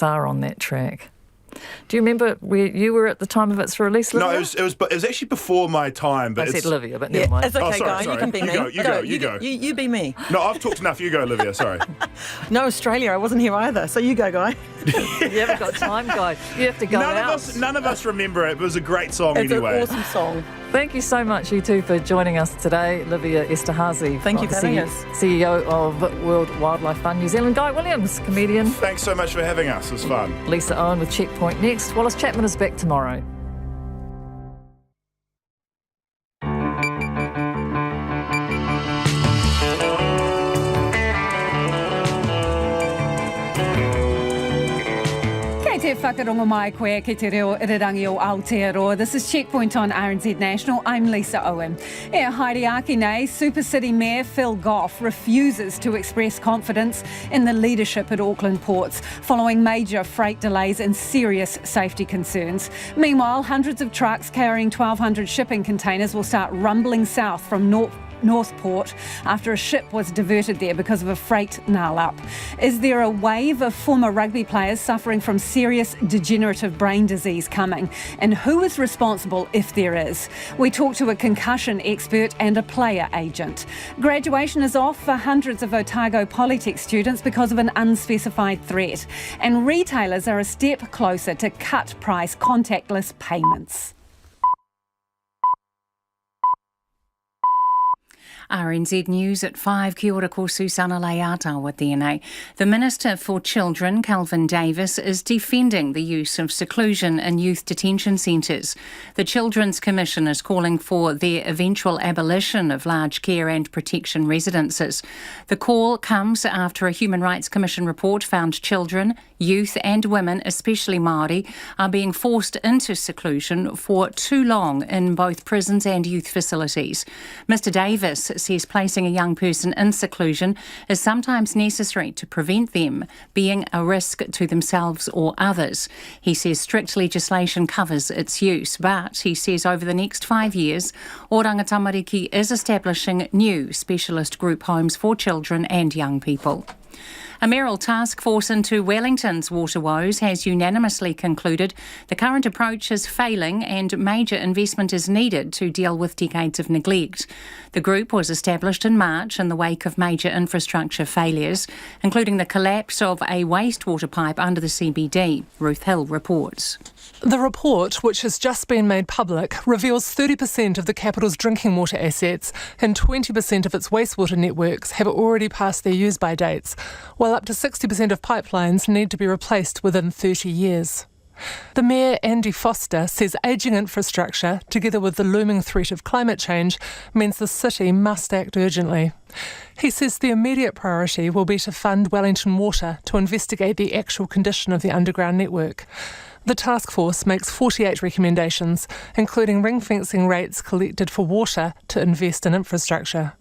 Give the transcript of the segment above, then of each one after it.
star on that track. Do you remember where you were at the time of its release, Livia? No, it was actually before my time. But I said Livia, but never mind. It's okay, sorry. Guy. You can be me. You go. You be me. No, I've talked enough. You go, Olivia. Sorry. No, Australia. I wasn't here either. So you go, Guy. You haven't got time, Guy. You have to go out. None of us remember it. It was a great song It's anyway. an awesome song. Thank you so much, you two, for joining us today. Livia Esterhazy. Thank you for having us. CEO of World Wildlife Fund New Zealand. Guy Williams, comedian. Thanks so much for having us. It was fun. Lisa Owen with Checkpoint next. Wallace Chapman is back tomorrow. Te whakarongo mai koe ki te reo irirangi o Aotearoa. This is Checkpoint on RNZ National. I'm Lisa Owen. Haere ake nei, Super City Mayor Phil Goff refuses to express confidence in the leadership at Auckland Ports following major freight delays and serious safety concerns. Meanwhile, hundreds of trucks carrying 1,200 shipping containers will start rumbling south from NorthPort after a ship was diverted there because of a freight gnarl-up. Is there a wave of former rugby players suffering from serious degenerative brain disease coming? And who is responsible if there is? We talk to a concussion expert and a player agent. Graduation is off for hundreds of Otago Polytech students because of an unspecified threat. And retailers are a step closer to cut-price contactless payments. RNZ News at 5. Kia ora ko Susana Leata tēnei. The Minister for Children, Calvin Davis, is defending the use of seclusion in youth detention centres. The Children's Commission is calling for their eventual abolition of large care and protection residences. The call comes after a Human Rights Commission report found children, youth and women, especially Māori, are being forced into seclusion for too long in both prisons and youth facilities. Mr Davis says placing a young person in seclusion is sometimes necessary to prevent them being a risk to themselves or others. He says strict legislation covers its use, but he says over the next 5 years, Oranga Tamariki is establishing new specialist group homes for children and young people. A mayoral task force into Wellington's water woes has unanimously concluded the current approach is failing and major investment is needed to deal with decades of neglect. The group was established in March in the wake of major infrastructure failures, including the collapse of a wastewater pipe under the CBD. Ruth Hill reports. The report, which has just been made public, reveals 30% of the capital's drinking water assets and 20% of its wastewater networks have already passed their use-by dates, while up to 60% of pipelines need to be replaced within 30 years. The Mayor, Andy Foster, says ageing infrastructure, together with the looming threat of climate change, means the city must act urgently. He says the immediate priority will be to fund Wellington Water to investigate the actual condition of the underground network. The task force makes 48 recommendations, including ring-fencing rates collected for water to invest in infrastructure.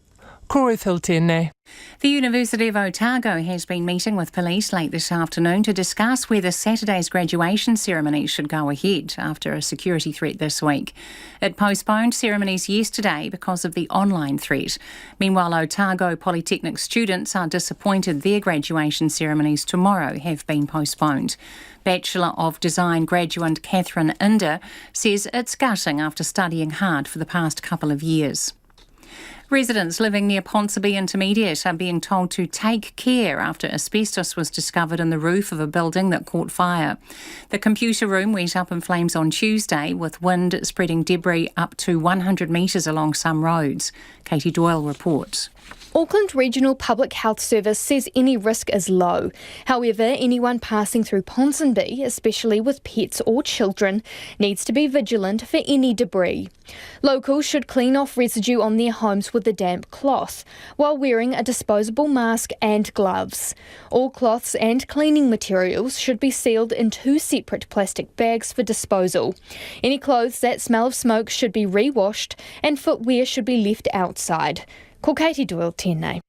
Ko Ruth Hill tēnei. The University of Otago has been meeting with police late this afternoon to discuss whether Saturday's graduation ceremony should go ahead after a security threat this week. It postponed ceremonies yesterday because of the online threat. Meanwhile, Otago Polytechnic students are disappointed their graduation ceremonies tomorrow have been postponed. Bachelor of Design graduate Catherine Inder says it's gutting after studying hard for the past couple of years. Residents living near Ponsonby Intermediate are being told to take care after asbestos was discovered in the roof of a building that caught fire. The computer room went up in flames on Tuesday, with wind spreading debris up to 100 metres along some roads. Katie Doyle reports. Auckland Regional Public Health Service says any risk is low. However, anyone passing through Ponsonby, especially with pets or children, needs to be vigilant for any debris. Locals should clean off residue on their homes with a damp cloth, while wearing a disposable mask and gloves. All cloths and cleaning materials should be sealed in 2 separate plastic bags for disposal. Any clothes that smell of smoke should be re-washed and footwear should be left outside. Ko Katie Doyle, tēnei.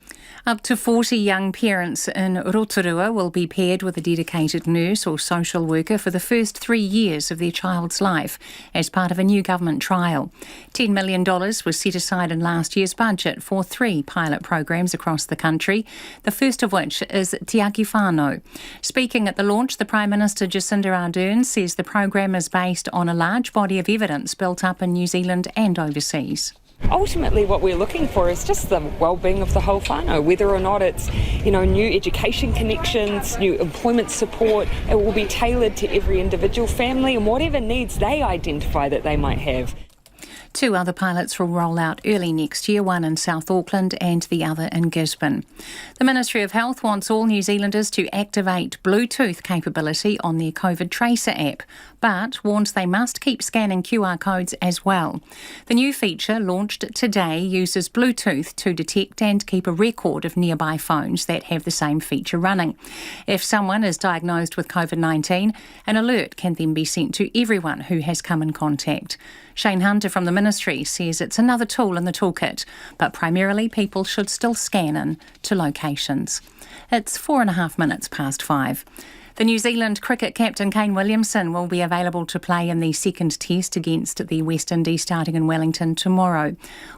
Up to 40 young parents in Rotorua will be paired with a dedicated nurse or social worker for the first 3 years of their child's life as part of a new government trial. $10 million was set aside in last year's budget for 3 pilot programs across the country, the first of which is Te Aki Whānau. Speaking at the launch, the Prime Minister Jacinda Ardern says the program is based on a large body of evidence built up in New Zealand and overseas. Ultimately, what we're looking for is just the well-being of the whole whānau, whether or not it's, new education connections, new employment support. It will be tailored to every individual family and whatever needs they identify that they might have. 2 other pilots will roll out early next year, one in South Auckland and the other in Gisborne. The Ministry of Health wants all New Zealanders to activate Bluetooth capability on their COVID Tracer app, but warns they must keep scanning QR codes as well. The new feature, launched today, uses Bluetooth to detect and keep a record of nearby phones that have the same feature running. If someone is diagnosed with COVID-19, an alert can then be sent to everyone who has come in contact. Shane Hunter from the Ministry says it's another tool in the toolkit, but primarily people should still scan in to locations. It's 4.5 minutes past 5. The New Zealand cricket captain Kane Williamson will be available to play in the second test against the West Indies starting in Wellington tomorrow.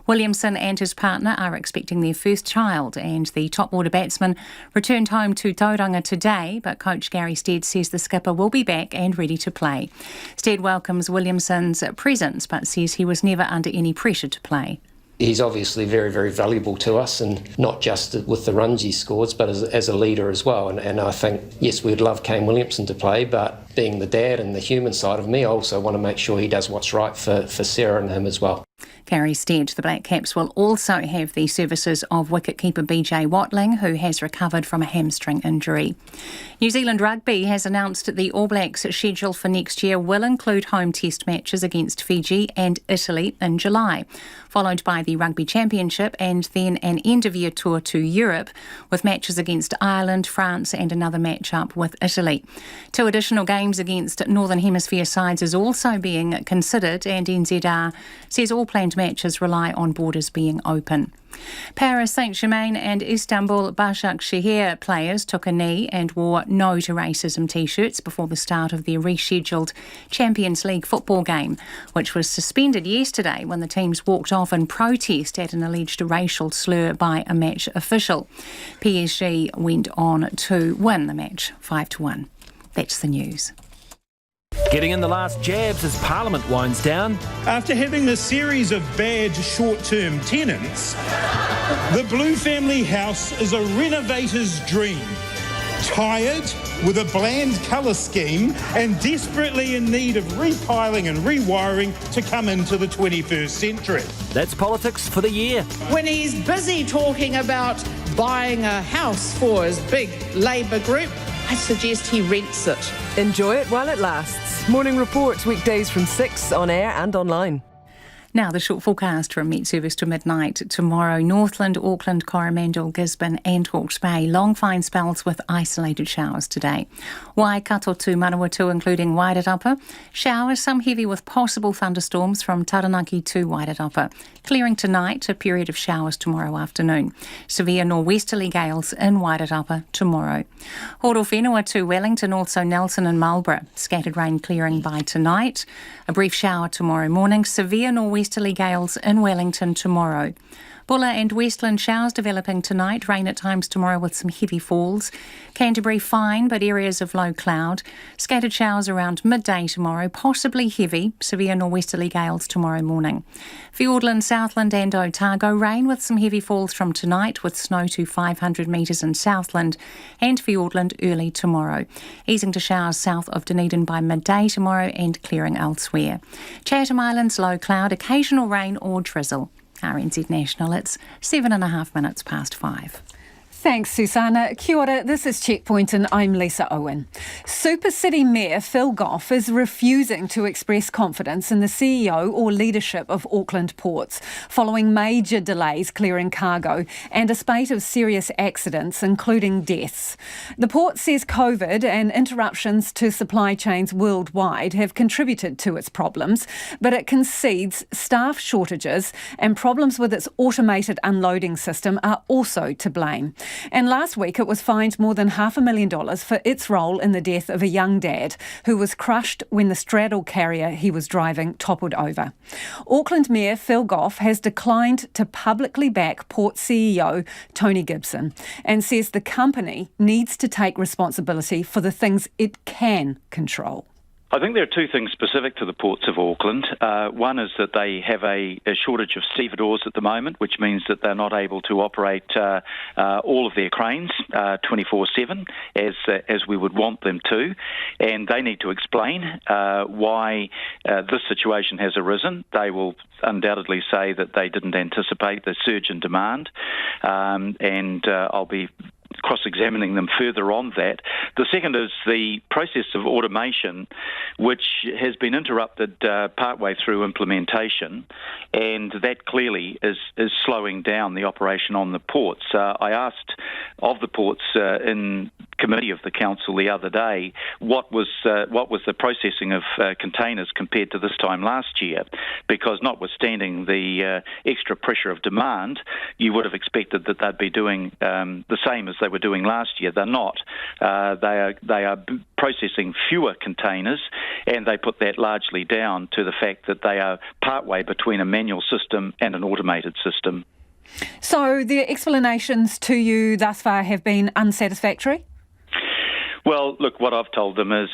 Williamson and his partner are expecting their first child, and the top order batsman returned home to Tauranga today, but coach Gary Stead says the skipper will be back and ready to play. Stead welcomes Williamson's presence but says he was never under any pressure to play. He's obviously very, very valuable to us, and not just with the runs he scores, but as a leader as well. And I think, yes, we'd love Kane Williamson to play, but being the dad and the human side of me, I also want to make sure he does what's right for Sarah and him as well. Gary Stead, the Black Caps will also have the services of wicketkeeper BJ Watling, who has recovered from a hamstring injury. New Zealand Rugby has announced the All Blacks' schedule for next year will include home test matches against Fiji and Italy in July, followed by the Rugby Championship and then an end-of-year tour to Europe with matches against Ireland, France and another match-up with Italy. 2 additional games against Northern Hemisphere sides is also being considered, and NZR says all planned matches rely on borders being open. Paris Saint-Germain and Istanbul Başakşehir players took a knee and wore No to Racism t-shirts before the start of their rescheduled Champions League football game, which was suspended yesterday when the teams walked off in protest at an alleged racial slur by a match official. PSG went on to win the match 5-1. That's the news. Getting in the last jabs as Parliament winds down. After having a series of bad short-term tenants, the Blue family house is a renovator's dream. Tired, with a bland colour scheme and desperately in need of repiling and rewiring to come into the 21st century. That's politics for the year. When he's busy talking about buying a house for his big Labour group, I suggest he rents it. Enjoy it while it lasts. Morning Report, weekdays from 6 on air and online. Now the short forecast from Met Service to midnight tomorrow. Northland, Auckland, Coromandel, Gisborne and Hawke's Bay. Long fine spells with isolated showers today. Waikato to Manawatu, including Wairarapa. Showers, some heavy with possible thunderstorms from Taranaki to Wairarapa. Clearing tonight, a period of showers tomorrow afternoon. Severe nor'westerly gales in Wairarapa tomorrow. Horowhenua to Wellington, also Nelson and Marlborough. Scattered rain clearing by tonight. A brief shower tomorrow morning. Severe nor'westerly gales in Wellington tomorrow. Bulla and Westland showers developing tonight. Rain at times tomorrow with some heavy falls. Canterbury fine but areas of low cloud. Scattered showers around midday tomorrow, possibly heavy. Severe nor'westerly gales tomorrow morning. Fiordland, Southland and Otago rain with some heavy falls from tonight with snow to 500 metres in Southland and Fiordland early tomorrow. Easing to showers south of Dunedin by midday tomorrow and clearing elsewhere. Chatham Islands low cloud, occasional rain or drizzle. RNZ National, it's 7.5 minutes past 5. Thanks, Susanna. Kia ora, this is Checkpoint and I'm Lisa Owen. Super City Mayor Phil Goff is refusing to express confidence in the CEO or leadership of Auckland Ports, following major delays clearing cargo and a spate of serious accidents, including deaths. The port says COVID and interruptions to supply chains worldwide have contributed to its problems, but it concedes staff shortages and problems with its automated unloading system are also to blame. And last week it was fined more than $500,000 for its role in the death of a young dad who was crushed when the straddle carrier he was driving toppled over. Auckland Mayor Phil Goff has declined to publicly back Port CEO Tony Gibson and says the company needs to take responsibility for the things it can control. I think there are two things specific to the Ports of Auckland. One is that they have a shortage of stevedores at the moment, which means that they're not able to operate all of their cranes 24/7 as we would want them to, and they need to explain why this situation has arisen. They will undoubtedly say that they didn't anticipate the surge in demand, and I'll be cross-examining them further on that. The second is the process of automation, which has been interrupted partway through implementation, and that clearly is slowing down the operation on the ports. I asked of the ports in committee of the council the other day what was the processing of containers compared to this time last year, because notwithstanding the extra pressure of demand, you would have expected that they'd be doing the same as they were doing last year. They're not. They are processing fewer containers, and they put that largely down to the fact that they are partway between a manual system and an automated system. So the explanations to you thus far have been unsatisfactory? Well, look, what I've told them is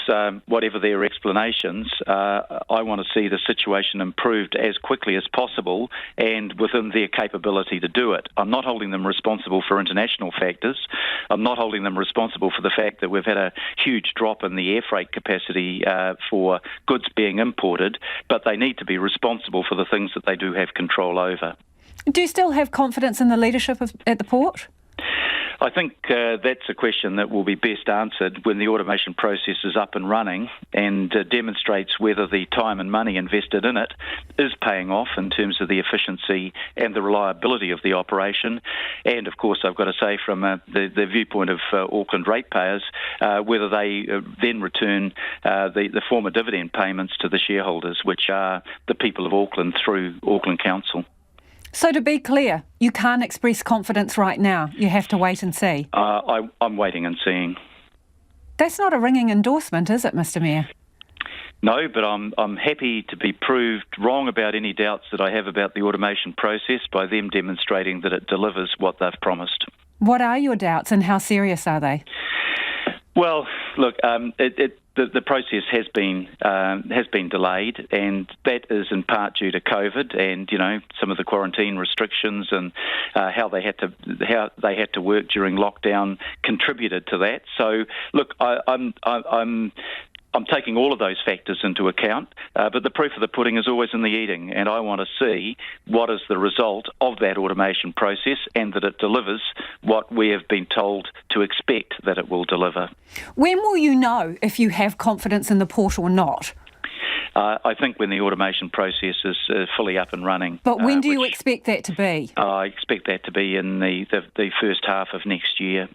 whatever their explanations, I want to see the situation improved as quickly as possible and within their capability to do it. I'm not holding them responsible for international factors. I'm not holding them responsible for the fact that we've had a huge drop in the air freight capacity for goods being imported, but they need to be responsible for the things that they do have control over. Do you still have confidence in the leadership at the port? I think that's a question that will be best answered when the automation process is up and running and demonstrates whether the time and money invested in it is paying off in terms of the efficiency and the reliability of the operation. And, of course, I've got to say from the viewpoint of Auckland ratepayers, whether they then return the former dividend payments to the shareholders, which are the people of Auckland through Auckland Council. So to be clear, you can't express confidence right now. You have to wait and see. I'm waiting and seeing. That's not a ringing endorsement, is it, Mr Mayor? No, but I'm happy to be proved wrong about any doubts that I have about the automation process by them demonstrating that it delivers what they've promised. What are your doubts and how serious are they? Well, look, the process has been delayed, and that is in part due to COVID and some of the quarantine restrictions and how they had to work during lockdown contributed to that. So, look, I'm taking all of those factors into account, but the proof of the pudding is always in the eating, and I want to see what is the result of that automation process and that it delivers what we have been told to expect that it will deliver. When will you know if you have confidence in the port or not? I think when the automation process is fully up and running. But when do you expect that to be? I expect that to be in the first half of next year.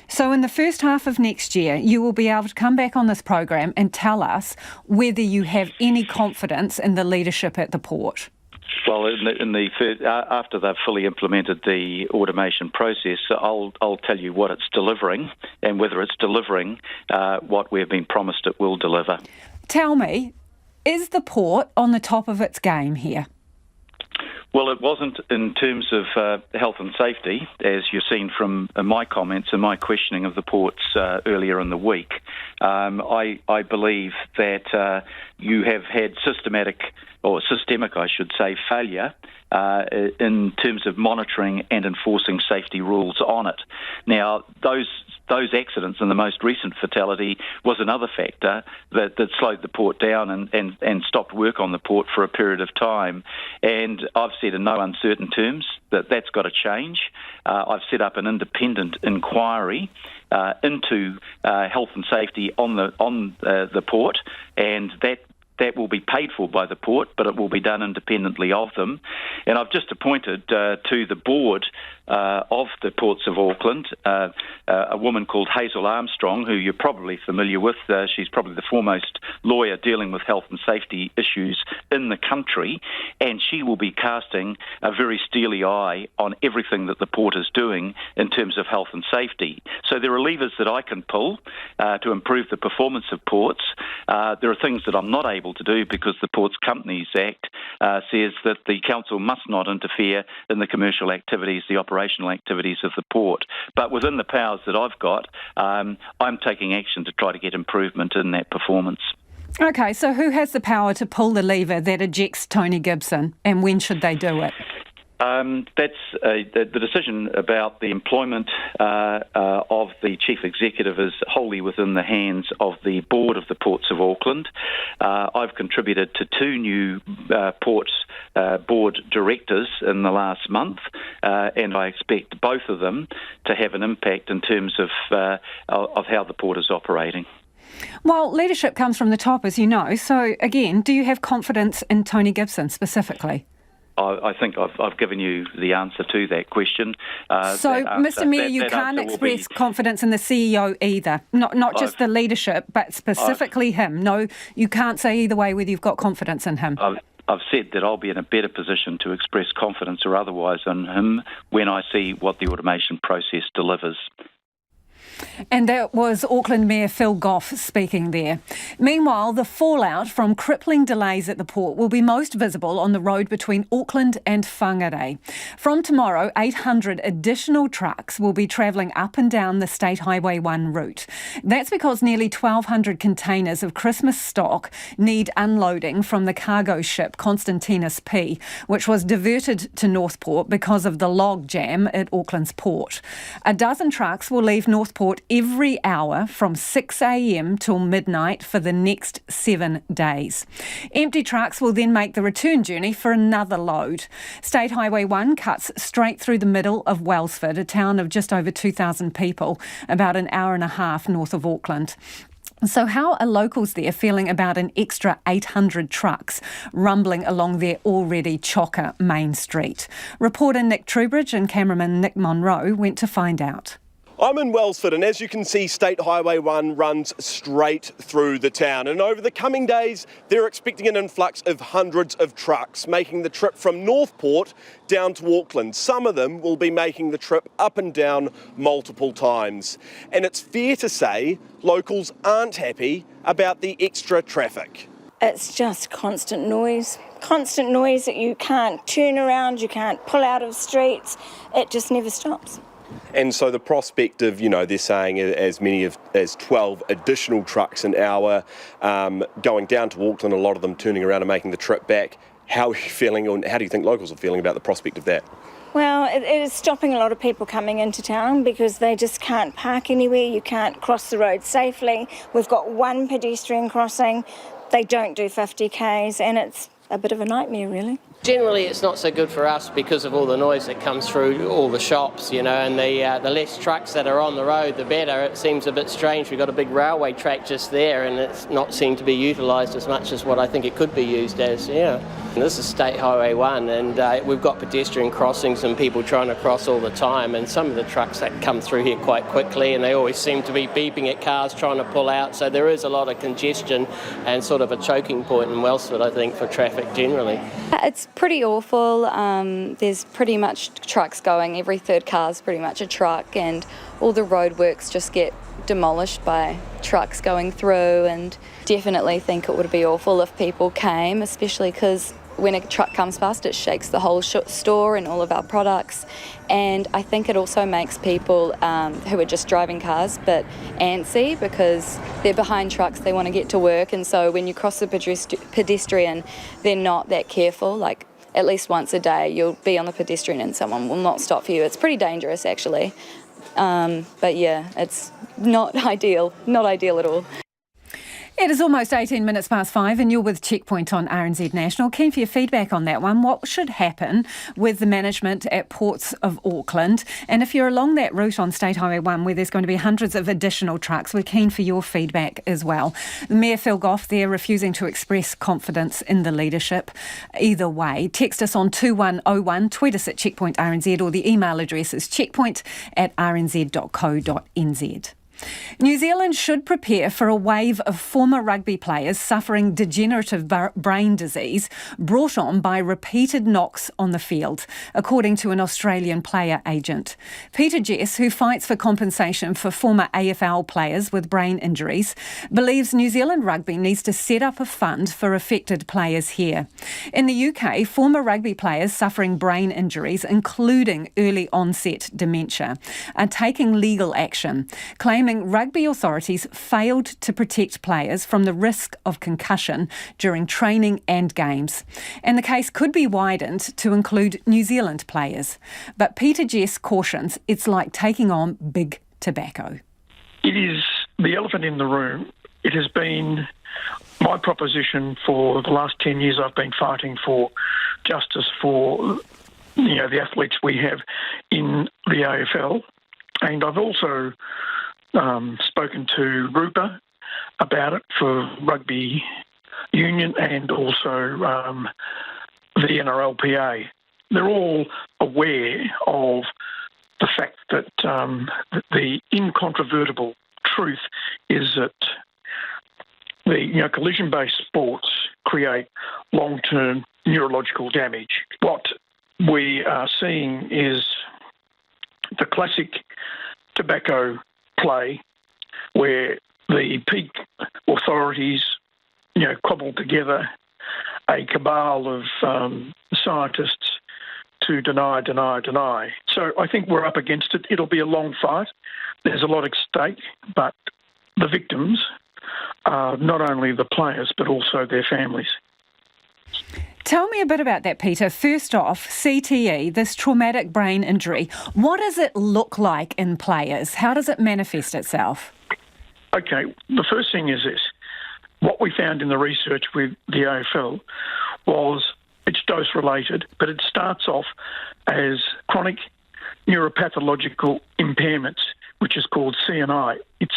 So in the first half of next year, you will be able to come back on this program and tell us whether you have any confidence in the leadership at the port. Well, after they've fully implemented the automation process, I'll tell you what it's delivering and whether it's delivering what we've been promised it will deliver. Tell me, is the port on the top of its game here? Well, it wasn't in terms of health and safety, as you've seen from my comments and my questioning of the ports earlier in the week. I believe that you have had systemic, I should say, failure in terms of monitoring and enforcing safety rules on it. Now, those those accidents and the most recent fatality was another factor that slowed the port down and stopped work on the port for a period of time. And I've said in no uncertain terms that that's got to change. I've set up an independent inquiry into health and safety on the port, and that will be paid for by the port, but it will be done independently of them. And I've just appointed to the board of the Ports of Auckland a woman called Hazel Armstrong, who you're probably familiar with. She's probably the foremost lawyer dealing with health and safety issues in the country, and she will be casting a very steely eye on everything that the port is doing in terms of health and safety. So there are levers that I can pull to improve the performance of ports. There are things that I'm not able to do because the Ports Companies Act says that the council must not interfere in the commercial activities, the operational activities of the port. But within the powers that I've got, I'm taking action to try to get improvement in that performance. OK, so who has the power to pull the lever that ejects Tony Gibson, and when should they do it? That's the decision about the employment of the chief executive is wholly within the hands of the board of the Ports of Auckland. I've contributed to 2 new ports board directors in the last month, and I expect both of them to have an impact in terms of how the port is operating. Well, leadership comes from the top, as you know. So, again, do you have confidence in Tony Gibson specifically? I think I've given you the answer to that question. Mr Mayor, you can't express confidence in the CEO either, not just the leadership, but specifically him. No, you can't say either way whether you've got confidence in him. I've said that I'll be in a better position to express confidence or otherwise in him when I see what the automation process delivers. And that was Auckland Mayor Phil Goff speaking there. Meanwhile, the fallout from crippling delays at the port will be most visible on the road between Auckland and Whangarei. From tomorrow, 800 additional trucks will be travelling up and down the State Highway 1 route. That's because nearly 1,200 containers of Christmas stock need unloading from the cargo ship Constantinus P, which was diverted to NorthPort because of the log jam at Auckland's port. A dozen trucks will leave NorthPort every hour from 6 a.m. till midnight for the next 7 days. Empty trucks will then make the return journey for another load. State Highway 1 cuts straight through the middle of Wellsford, a town of just over 2,000 people, about an hour and a half north of Auckland. So how are locals there feeling about an extra 800 trucks rumbling along their already chocker main street? Reporter Nick Trubridge and cameraman Nick Monroe went to find out. I'm in Wellsford, and as you can see, State Highway 1 runs straight through the town. And over the coming days, they're expecting an influx of hundreds of trucks making the trip from NorthPort down to Auckland. Some of them will be making the trip up and down multiple times. And it's fair to say locals aren't happy about the extra traffic. It's just constant noise that you can't turn around, you can't pull out of streets. It just never stops. And so the prospect of, they're saying as many as 12 additional trucks an hour going down to Auckland, a lot of them turning around and making the trip back. How are you feeling, or how do you think locals are feeling about the prospect of that? Well, it is stopping a lot of people coming into town because they just can't park anywhere. You can't cross the road safely. We've got one pedestrian crossing. They don't do 50 Ks, and it's a bit of a nightmare, really. Generally, it's not so good for us because of all the noise that comes through all the shops, and the less trucks that are on the road, the better. It seems a bit strange. We've got a big railway track just there, and it's not seen to be utilised as much as what I think it could be used as, And this is State Highway 1, and we've got pedestrian crossings and people trying to cross all the time, and some of the trucks that come through here quite quickly, and they always seem to be beeping at cars trying to pull out, so there is a lot of congestion and sort of a choking point in Wellsford, I think, for traffic generally. It's pretty awful. There's pretty much trucks going. Every third car is pretty much a truck, and all the roadworks just get demolished by trucks going through, and definitely think it would be awful if people came, especially because when a truck comes past, it shakes the whole store and all of our products. And I think it also makes people who are just driving cars but antsy because they're behind trucks, they want to get to work, and so when you cross the pedestrian, they're not that careful. Like, at least once a day you'll be on the pedestrian and someone will not stop for you. It's pretty dangerous, actually. But yeah, it's not ideal at all. It is almost 18 minutes past 5 and you're with Checkpoint on RNZ National. Keen for your feedback on that one. What should happen with the management at Ports of Auckland? And if you're along that route on State Highway 1 where there's going to be hundreds of additional trucks, we're keen for your feedback as well. Mayor Phil Goff there refusing to express confidence in the leadership. Either way, text us on 2101, tweet us at Checkpoint RNZ, or the email address is checkpoint@rnz.co.nz. New Zealand should prepare for a wave of former rugby players suffering degenerative brain disease brought on by repeated knocks on the field, according to an Australian player agent. Peter Jess, who fights for compensation for former AFL players with brain injuries, believes New Zealand Rugby needs to set up a fund for affected players here. In the UK, former rugby players suffering brain injuries, including early onset dementia, are taking legal action, claiming rugby authorities failed to protect players from the risk of concussion during training and games. And the case could be widened to include New Zealand players. But Peter Jess cautions it's like taking on big tobacco. It is the elephant in the room. It has been my proposition for the last 10 years. I've been fighting for justice for the athletes we have in the AFL. And I've also spoken to Rupa about it for rugby union and also the NRLPA. They're all aware of the fact that the incontrovertible truth is that the collision-based sports create long-term neurological damage. What we are seeing is the classic tobacco play where the peak authorities, cobbled together a cabal of scientists to deny. So I think we're up against it. It'll be a long fight. There's a lot at stake, but the victims are not only the players but also their families. Tell me a bit about that, Peter. First off, CTE, this traumatic brain injury, what does it look like in players? How does it manifest itself? Okay, the first thing is this. What we found in the research with the AFL was it's dose-related, but it starts off as chronic neuropathological impairments, which is called CNI. It's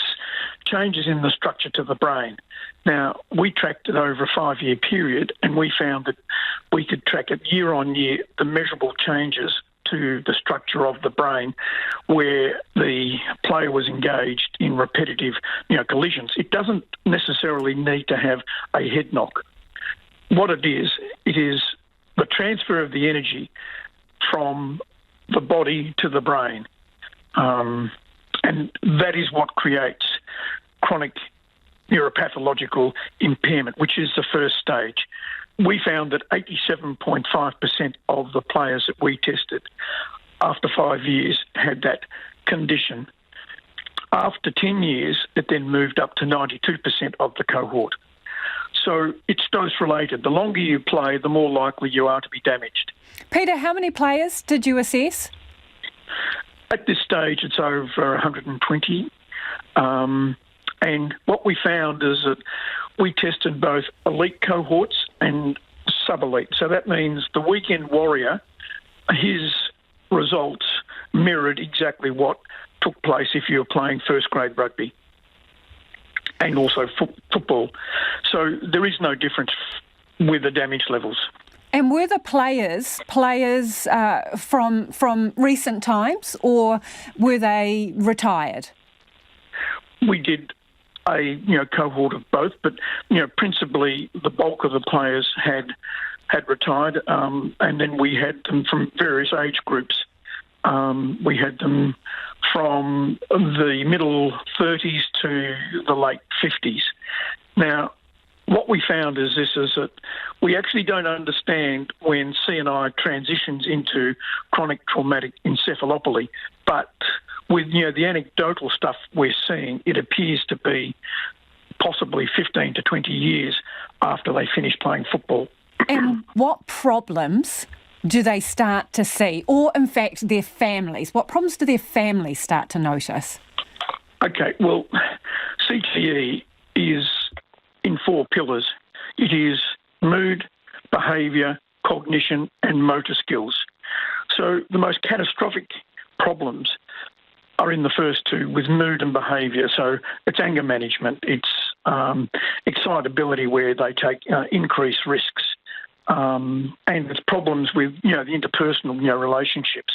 changes in the structure to the brain. Now, we tracked it over a 5-year period, and we found that we could track it year on year, the measurable changes to the structure of the brain where the player was engaged in repetitive collisions. It doesn't necessarily need to have a head knock. What it is the transfer of the energy from the body to the brain. And that is what creates chronic neuropathological impairment, which is the first stage. We found that 87.5% of the players that we tested after 5 years had that condition. After 10 years, it then moved up to 92% of the cohort. So it's dose-related. The longer you play, the more likely you are to be damaged. Peter, how many players did you assess? At this stage, it's over 120. And what we found is that we tested both elite cohorts and sub-elite. So that means the weekend warrior, his results mirrored exactly what took place if you were playing first-grade rugby and also football. So there is no difference with the damage levels. And were the players from recent times, or were they retired? We did a cohort of both, but principally the bulk of the players had retired, and then we had them from various age groups. We had them from the middle 30s to the late 50s. Now, what we found is that we actually don't understand when CNI transitions into chronic traumatic encephalopathy, but with the anecdotal stuff we're seeing, it appears to be possibly 15 to 20 years after they finish playing football. And what problems do they start to see, or in fact their families? What problems do their families start to notice? Okay, well, CTE is in 4 pillars. It is mood, behaviour, cognition and motor skills. So the most catastrophic problems are in the first 2 with mood and behaviour. So it's anger management, it's excitability where they take increased risks, and it's problems with, the interpersonal, relationships.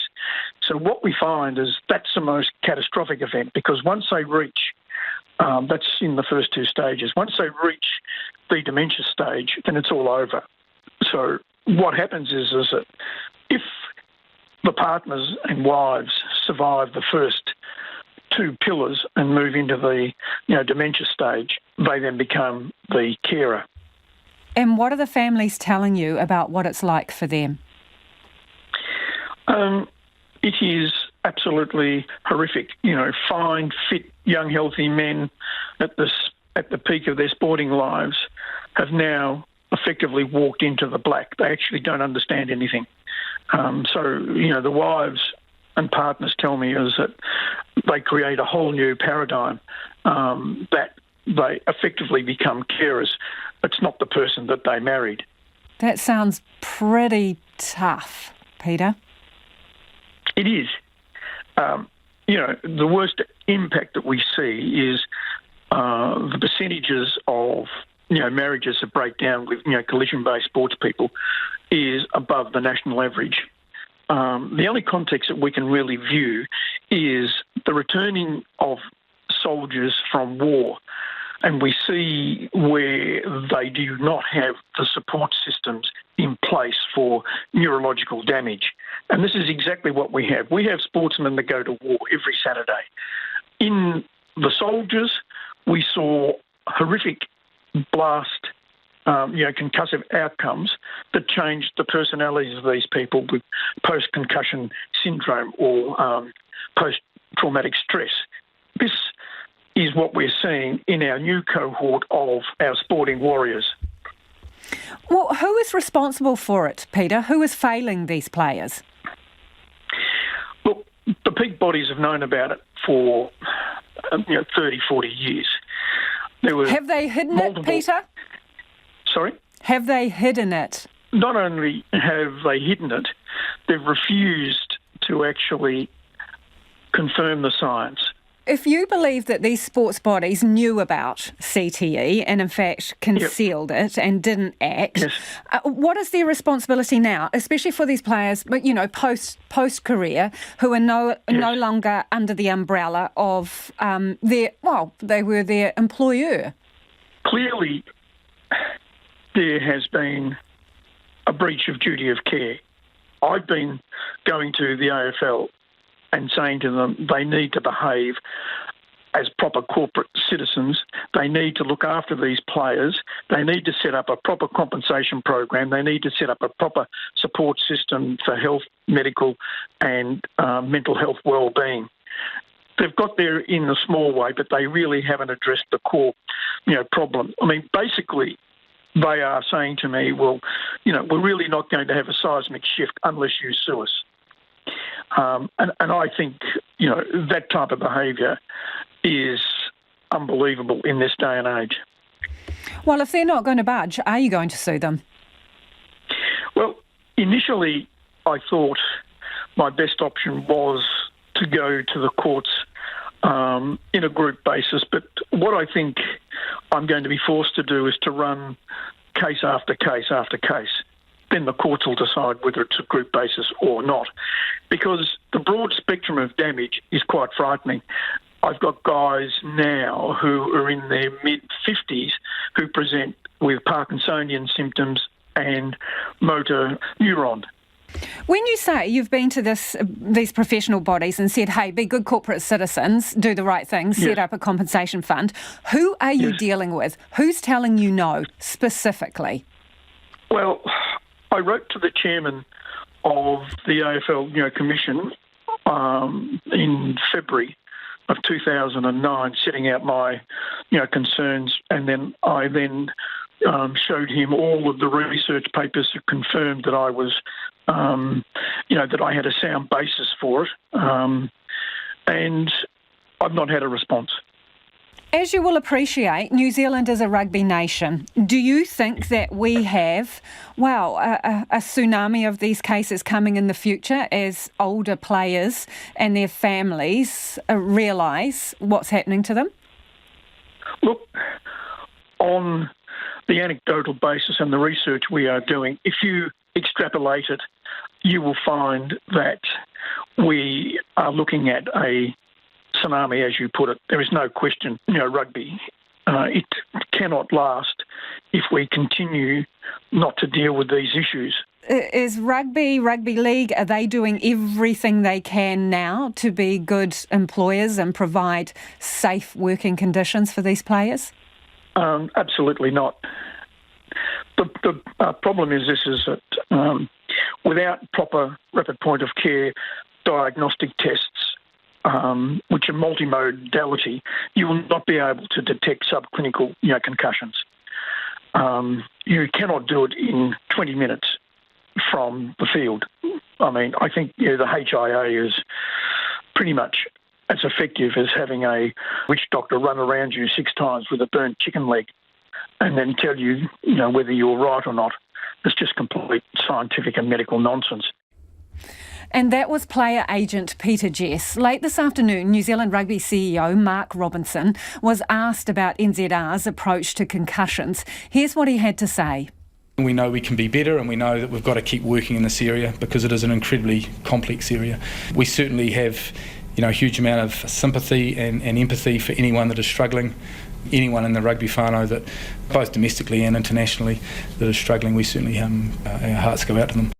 So what we find is that's the most catastrophic event, because once they reach, that's in the first 2 stages, once they reach the dementia stage, then it's all over. So what happens is that if the partners and wives survive the first 2 pillars and move into the dementia stage, they then become the carer. And what are the families telling you about what it's like for them? It is absolutely horrific. Fine, fit, young, healthy men at the peak of their sporting lives have now effectively walked into the black. They actually don't understand anything. The wives and partners tell me is that they create a whole new paradigm, that they effectively become carers. It's not the person that they married. That sounds pretty tough, Peter. It is. The worst impact that we see is the percentages of marriages that break down with collision-based sports people is above the national average. The only context that we can really view is the returning of soldiers from war, and we see where they do not have the support systems in place for neurological damage. And this is exactly what we have. We have sportsmen that go to war every Saturday. In the soldiers, we saw horrific blast, concussive outcomes that changed the personalities of these people with post-concussion syndrome or post-traumatic stress. This is what we're seeing in our new cohort of our sporting warriors. Well, who is responsible for it, Peter? Who is failing these players? Look, the peak bodies have known about it for 30, 40 years. Have they hidden it, Peter? Sorry? Have they hidden it? Not only have they hidden it, they've refused to actually confirm the science. If you believe that these sports bodies knew about CTE and in fact concealed it and didn't act, what is their responsibility now, especially for these players, post-career, who are no longer under the umbrella of they were their employer? Clearly, there has been a breach of duty of care. I've been going to the AFL and saying to them they need to behave as proper corporate citizens. They need to look after these players. They need to set up a proper compensation program. They need to set up a proper support system for health, medical and mental health well-being. They've got there in a small way, but they really haven't addressed the core, problem. I mean, basically, they are saying to me, well, we're really not going to have a seismic shift unless you sue us. And I think, that type of behaviour is unbelievable in this day and age. Well, if they're not going to budge, are you going to sue them? Well, initially I thought my best option was to go to the courts in a group basis, but what I think I'm going to be forced to do is to run case after case after case. Then the courts will decide whether it's a group basis or not, because the broad spectrum of damage is quite frightening. I've got guys now who are in their mid-50s who present with Parkinsonian symptoms and motor neuron. When you say you've been to these professional bodies and said, hey, be good corporate citizens, do the right thing, set up a compensation fund, who are you dealing with? Who's telling you no, specifically? Well, I wrote to the chairman of the AFL Commission in February of 2009, setting out my concerns, and then I showed him all of the research papers that confirmed that I was that I had a sound basis for it, and I've not had a response. As you will appreciate, New Zealand is a rugby nation. Do you think that we have, a tsunami of these cases coming in the future as older players and their families realise what's happening to them? Look, on the anecdotal basis and the research we are doing, if you extrapolate it, you will find that we are looking at a tsunami, as you put it. There is no question, rugby, it cannot last if we continue not to deal with these issues. Is rugby league, are they doing everything they can now to be good employers and provide safe working conditions for these players? Absolutely not. The problem is that without proper rapid point of care diagnostic tests, which are multimodality, you will not be able to detect subclinical concussions. You cannot do it in 20 minutes from the field. I mean, I think the HIA is pretty much as effective as having a witch doctor run around you 6 times with a burnt chicken leg and then tell you, whether you're right or not. It's just complete scientific and medical nonsense. And that was player agent Peter Jess. Late this afternoon, New Zealand Rugby CEO Mark Robinson was asked about NZR's approach to concussions. Here's what he had to say. We know we can be better, and we know that we've got to keep working in this area because it is an incredibly complex area. We certainly have a huge amount of sympathy and empathy for anyone that is struggling. Anyone in the rugby whānau that, both domestically and internationally, that is struggling, we certainly, our hearts go out to them.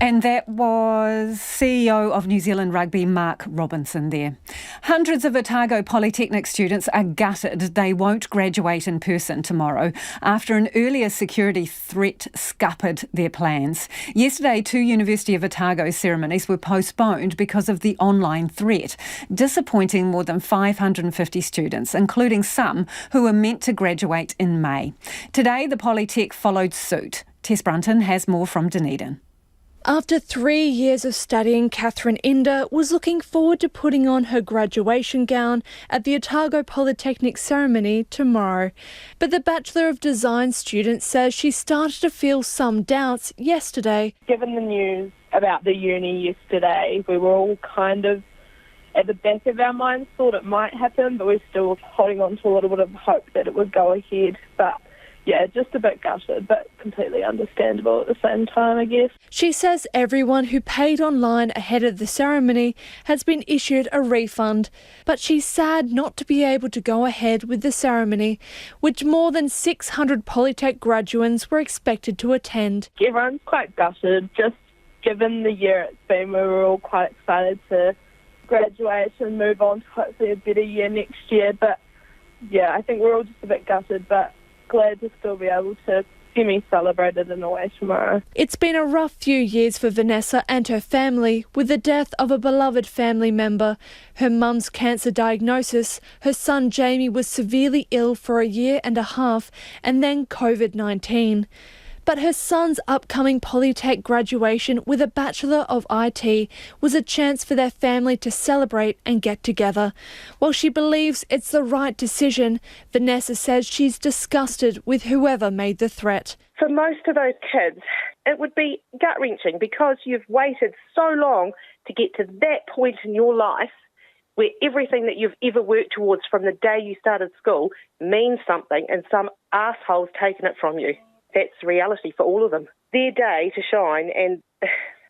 And that was CEO of New Zealand Rugby, Mark Robinson there. Hundreds of Otago Polytechnic students are gutted they won't graduate in person tomorrow after an earlier security threat scuppered their plans. Yesterday, 2 University of Otago ceremonies were postponed because of the online threat, disappointing more than 550 students, including some who were meant to graduate in May. Today, the Polytech followed suit. Tess Brunton has more from Dunedin. After 3 years of studying, Catherine Ender was looking forward to putting on her graduation gown at the Otago Polytechnic ceremony tomorrow. But the Bachelor of Design student says she started to feel some doubts yesterday. Given the news about the uni yesterday, we were all kind of at the back of our minds thought it might happen, but we're still holding on to a little bit of hope that it would go ahead. But yeah, just a bit gutted, but completely understandable at the same time, I guess. She says everyone who paid online ahead of the ceremony has been issued a refund, but she's sad not to be able to go ahead with the ceremony, which more than 600 Polytech graduates were expected to attend. Everyone's quite gutted, just given the year it's been. We were all quite excited to graduate and move on to hopefully a better year next year, but yeah, I think we're all just a bit gutted, but glad to still be able to semi-celebrate it in a way tomorrow. It's been a rough few years for Vanessa and her family, with the death of a beloved family member, her mum's cancer diagnosis, her son Jamie was severely ill for a year and a half, and then COVID-19. But her son's upcoming Polytech graduation with a Bachelor of IT was a chance for their family to celebrate and get together. While she believes it's the right decision, Vanessa says she's disgusted with whoever made the threat. For most of those kids, it would be gut-wrenching because you've waited so long to get to that point in your life where everything that you've ever worked towards from the day you started school means something and some asshole's taken it from you. That's reality for all of them. Their day to shine, and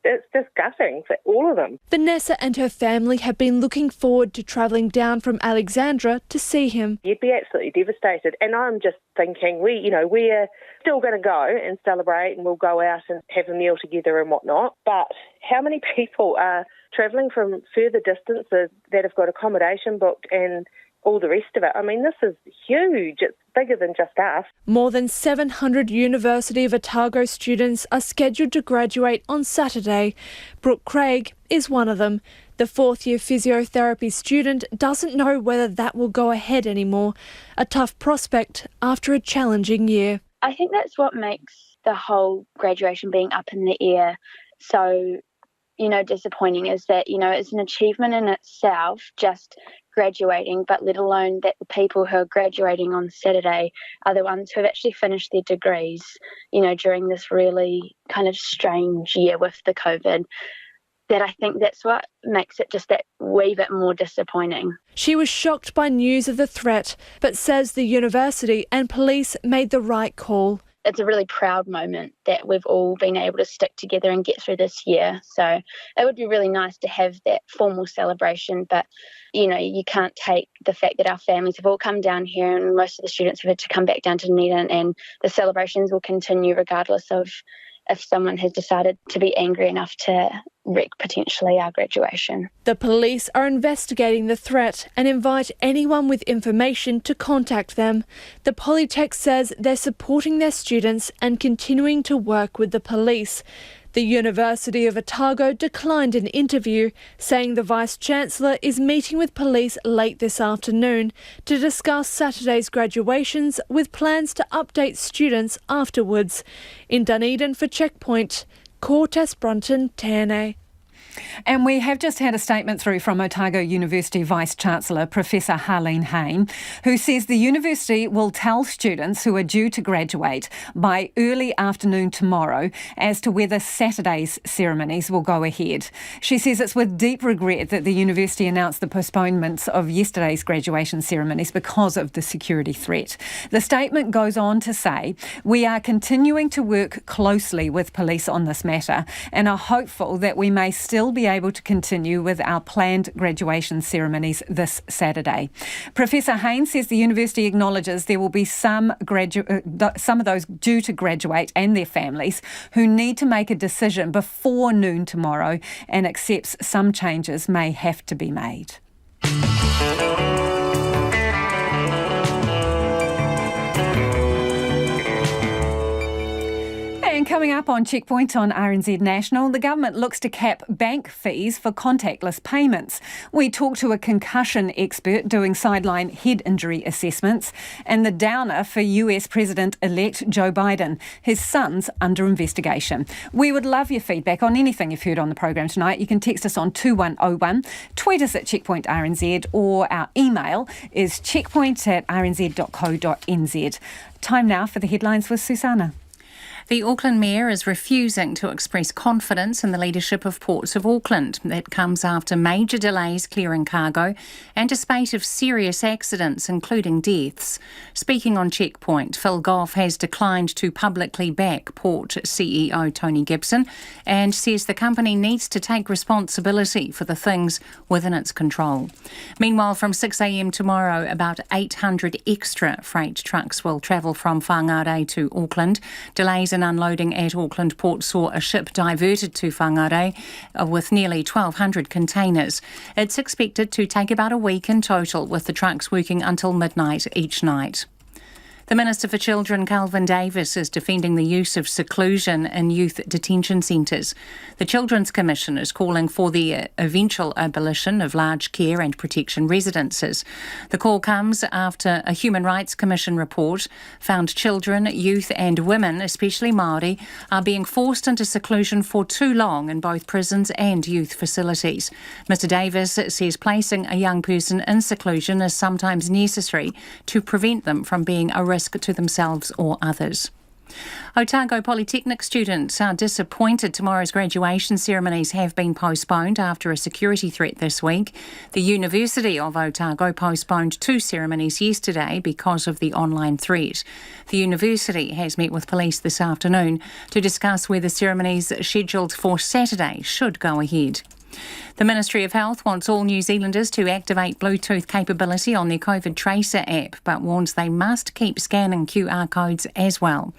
it's just gutting for all of them. Vanessa and her family have been looking forward to travelling down from Alexandra to see him. You'd be absolutely devastated, and I'm just thinking we're still going to go and celebrate, and we'll go out and have a meal together and whatnot. But how many people are travelling from further distances that have got accommodation booked and all the rest of it? I mean, this is huge. It's bigger than just us. More than 700 University of Otago students are scheduled to graduate on Saturday. Brooke Craig is one of them. The 4th-year physiotherapy student doesn't know whether that will go ahead anymore. A tough prospect after a challenging year. I think that's what makes the whole graduation being up in the air so, disappointing is that, it's an achievement in itself, just graduating, but let alone that the people who are graduating on Saturday are the ones who have actually finished their degrees, during this really kind of strange year with the COVID. That I think that's what makes it just that wee bit more disappointing. She was shocked by news of the threat, but says the university and police made the right call. It's a really proud moment that we've all been able to stick together and get through this year. So it would be really nice to have that formal celebration, but you can't take the fact that our families have all come down here and most of the students have had to come back down to Dunedin, and the celebrations will continue regardless of if someone has decided to be angry enough to wreck potentially our graduation. The police are investigating the threat and invite anyone with information to contact them. The Polytech says they're supporting their students and continuing to work with the police. The University of Otago declined an interview, saying the Vice-Chancellor is meeting with police late this afternoon to discuss Saturday's graduations with plans to update students afterwards. In Dunedin for Checkpoint, Cortes Brunton, Tēnei. And we have just had a statement through from Otago University Vice-Chancellor Professor Harleen Hain, who says the university will tell students who are due to graduate by early afternoon tomorrow as to whether Saturday's ceremonies will go ahead. She says it's with deep regret that the university announced the postponements of yesterday's graduation ceremonies because of the security threat. The statement goes on to say, "We are continuing to work closely with police on this matter and are hopeful that we may still be able to continue with our planned graduation ceremonies this Saturday." Professor Hain says the university acknowledges there will be some of those due to graduate and their families who need to make a decision before noon tomorrow, and accepts some changes may have to be made. And coming up on Checkpoint on RNZ National, the government looks to cap bank fees for contactless payments. We talk to a concussion expert doing sideline head injury assessments, and the downer for US President-elect Joe Biden. His son's under investigation. We would love your feedback on anything you've heard on the program tonight. You can text us on 2101, tweet us at Checkpoint RNZ, or our email is checkpoint@rnz.co.nz. Time now for the headlines with Susanna. The Auckland Mayor is refusing to express confidence in the leadership of Ports of Auckland. That comes after major delays clearing cargo and a spate of serious accidents, including deaths. Speaking on Checkpoint, Phil Goff has declined to publicly back Port CEO Tony Gibson and says the company needs to take responsibility for the things within its control. Meanwhile, from 6 a.m. tomorrow, about 800 extra freight trucks will travel from Whangarei to Auckland. Delays in unloading at Auckland Port saw a ship diverted to Whangarei with nearly 1,200 containers. It's expected to take about a week in total, with the trucks working until midnight each night. The Minister for Children, Calvin Davis, is defending the use of seclusion in youth detention centres. The Children's Commission is calling for the eventual abolition of large care and protection residences. The call comes after a Human Rights Commission report found children, youth and women, especially Māori, are being forced into seclusion for too long in both prisons and youth facilities. Mr Davis says placing a young person in seclusion is sometimes necessary to prevent them from being a risk to themselves or others. Otago Polytechnic students are disappointed tomorrow's graduation ceremonies have been postponed after a security threat this week. The University of Otago postponed 2 ceremonies yesterday because of the online threat. The university has met with police this afternoon to discuss whether ceremonies scheduled for Saturday should go ahead. The Ministry of Health wants all New Zealanders to activate Bluetooth capability on their COVID Tracer app, but warns they must keep scanning QR codes as well.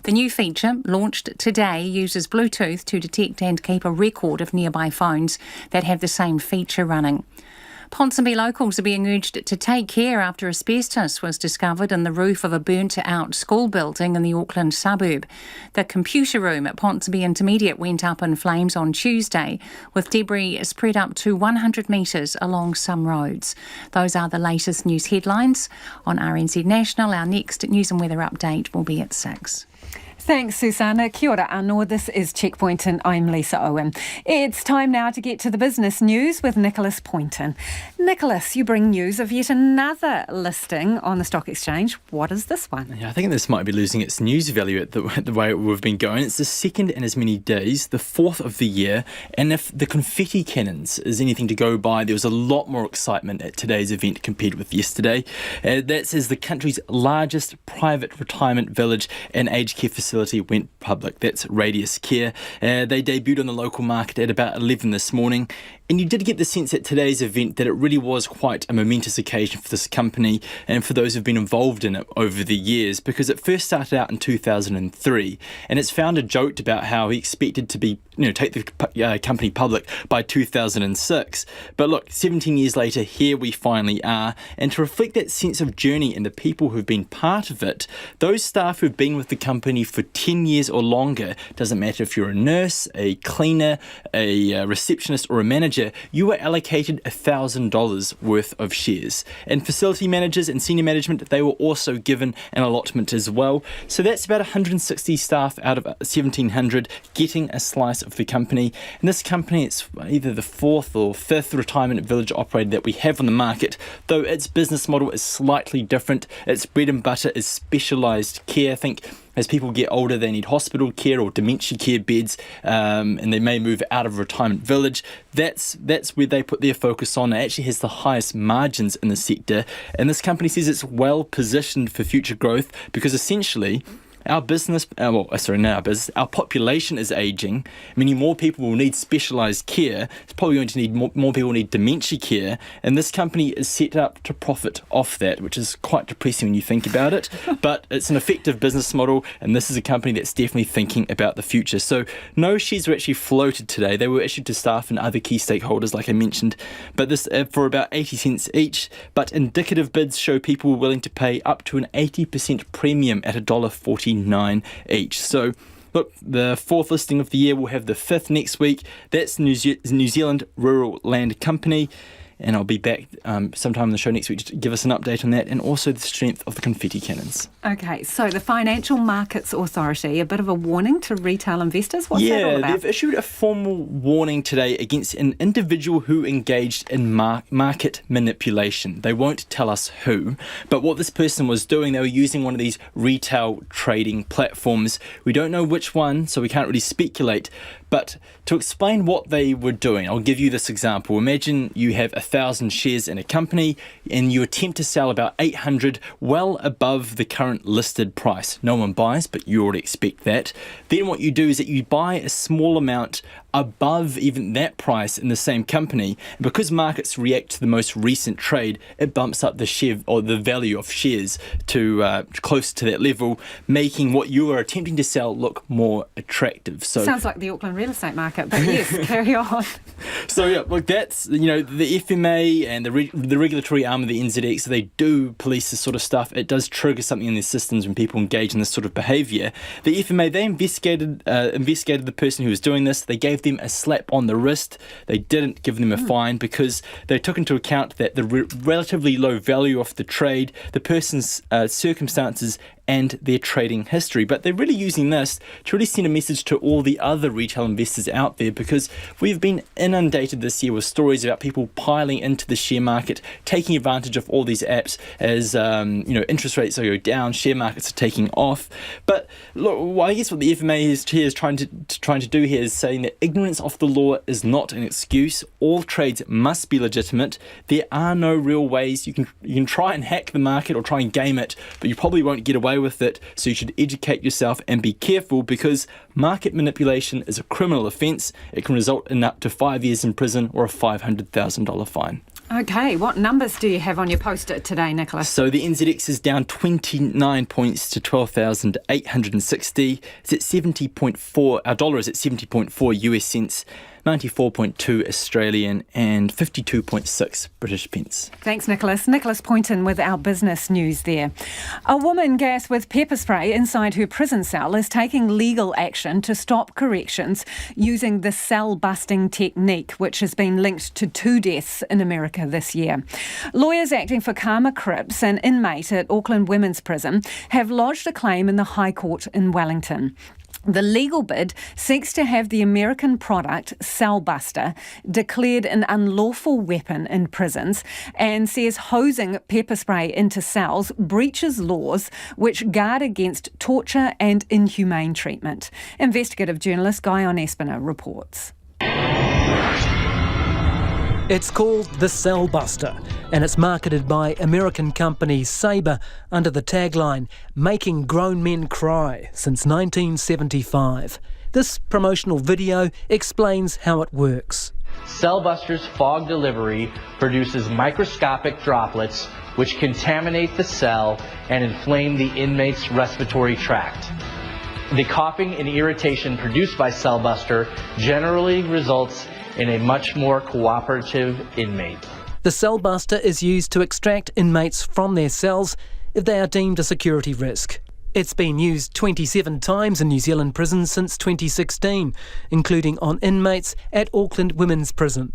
The new feature, launched today, uses Bluetooth to detect and keep a record of nearby phones that have the same feature running. Ponsonby locals are being urged to take care after asbestos was discovered in the roof of a burnt-out school building in the Auckland suburb. The computer room at Ponsonby Intermediate went up in flames on Tuesday, with debris spread up to 100 metres along some roads. Those are the latest news headlines on RNZ National. Our next news and weather update will be at 6. Thanks, Susanna. Kia ora anō. This is Checkpoint and I'm Lisa Owen. It's time now to get to the business news with Nicholas Poynton. Nicholas, you bring news of yet another listing on the stock exchange. What is this one? Yeah, I think this might be losing its news value at the way we've been going. It's the second in as many days, the fourth of the year, and if the confetti cannons is anything to go by, there was a lot more excitement at today's event compared with yesterday. That's as the country's largest private retirement village and aged care facility went public. That's Radius Care. They debuted on the local market at about 11 this morning. And you did get the sense at today's event that it really was quite a momentous occasion for this company and for those who've been involved in it over the years, because it first started out in 2003, and its founder joked about how he expected to take the company public by 2006. But look, 17 years later, here we finally are, and to reflect that sense of journey and the people who've been part of it, those staff who've been with the company for 10 years or longer, doesn't matter if you're a nurse, a cleaner, a receptionist or a manager, you were allocated $1,000 worth of shares. And facility managers and senior management, they were also given an allotment as well. So that's about 160 staff out of 1,700 getting a slice of the company. And this company, it's either the fourth or fifth retirement village operator that we have on the market, though its business model is slightly different. Its bread and butter is specialised care. I think as people get older, they need hospital care or dementia care beds, and they may move out of a retirement village. That's where they put their focus on. It actually has the highest margins in the sector, and this company says it's well positioned for future growth because essentially our population is ageing, meaning more people will need specialised care. It's probably going to need more people need dementia care, and this company is set up to profit off that, which is quite depressing when you think about it. But it's an effective business model, and this is a company that's definitely thinking about the future. So no shares were actually floated today. They were issued to staff and other key stakeholders, like I mentioned, but this for about 80 cents each. But indicative bids show people were willing to pay up to an 80% premium at $1.49 each. So look, the fourth listing of the year, we'll have the fifth next week. That's New Zealand Rural Land Company. And I'll be back sometime in the show next week to give us an update on that and also the strength of the confetti cannons. Okay, so the Financial Markets Authority, a bit of a warning to retail investors. What's that all about? They've issued a formal warning today against an individual who engaged in market manipulation. They won't tell us who, but what this person was doing, they were using one of these retail trading platforms. We don't know which one, so we can't really speculate. But to explain what they were doing, I'll give you this example. Imagine you have 1,000 shares in a company and you attempt to sell about 800 well above the current listed price. No one buys, but you already expect that. Then what you do is that you buy a small amount above even that price in the same company. And because markets react to the most recent trade, it bumps up the share or the value of shares to close to that level, making what you are attempting to sell look more attractive. So sounds like the Auckland real estate market, but yes, carry on. So yeah, look, that's the FMA and the regulatory arm of the NZX. They do police this sort of stuff. It does trigger something in their systems when people engage in this sort of behaviour. The FMA, they investigated the person who was doing this. They gave them a slap on the wrist. They didn't give them a fine because they took into account that the relatively low value of the trade, the person's circumstances and their trading history. But they're really using this to really send a message to all the other retail investors out there, because we've been inundated this year with stories about people piling into the share market, taking advantage of all these apps as interest rates go down, share markets are taking off. But look, I guess what the FMA is trying to do here is saying that ignorance of the law is not an excuse. All trades must be legitimate. There are no real ways. You can try and hack the market or try and game it, but you probably won't get away with it. So you should educate yourself and be careful, because market manipulation is a criminal offence. It can result in up to 5 years in prison or a $500,000 fine. Okay, what numbers do you have on your poster today, Nicholas? So the NZX is down 29 points to 12,860. It's at 70.4. Our dollar is at 70.4 US cents. 94.2 Australian and 52.6 British pence. Thanks, Nicholas. Nicholas Poynton with our business news there. A woman gassed with pepper spray inside her prison cell is taking legal action to stop corrections using the cell-busting technique, which has been linked to 2 deaths in America this year. Lawyers acting for Karma Cripps, an inmate at Auckland Women's Prison, have lodged a claim in the High Court in Wellington. The legal bid seeks to have the American product, Cellbuster, declared an unlawful weapon in prisons and says hosing pepper spray into cells breaches laws which guard against torture and inhumane treatment. Investigative journalist Guyon Espiner reports. It's called the Cellbuster, and it's marketed by American company Sabre under the tagline, "Making Grown Men Cry" since 1975. This promotional video explains how it works. Cellbuster's fog delivery produces microscopic droplets which contaminate the cell and inflame the inmate's respiratory tract. The coughing and irritation produced by Cellbuster generally results in a much more cooperative inmate. The Cellbuster is used to extract inmates from their cells if they are deemed a security risk. It's been used 27 times in New Zealand prisons since 2016, including on inmates at Auckland Women's Prison.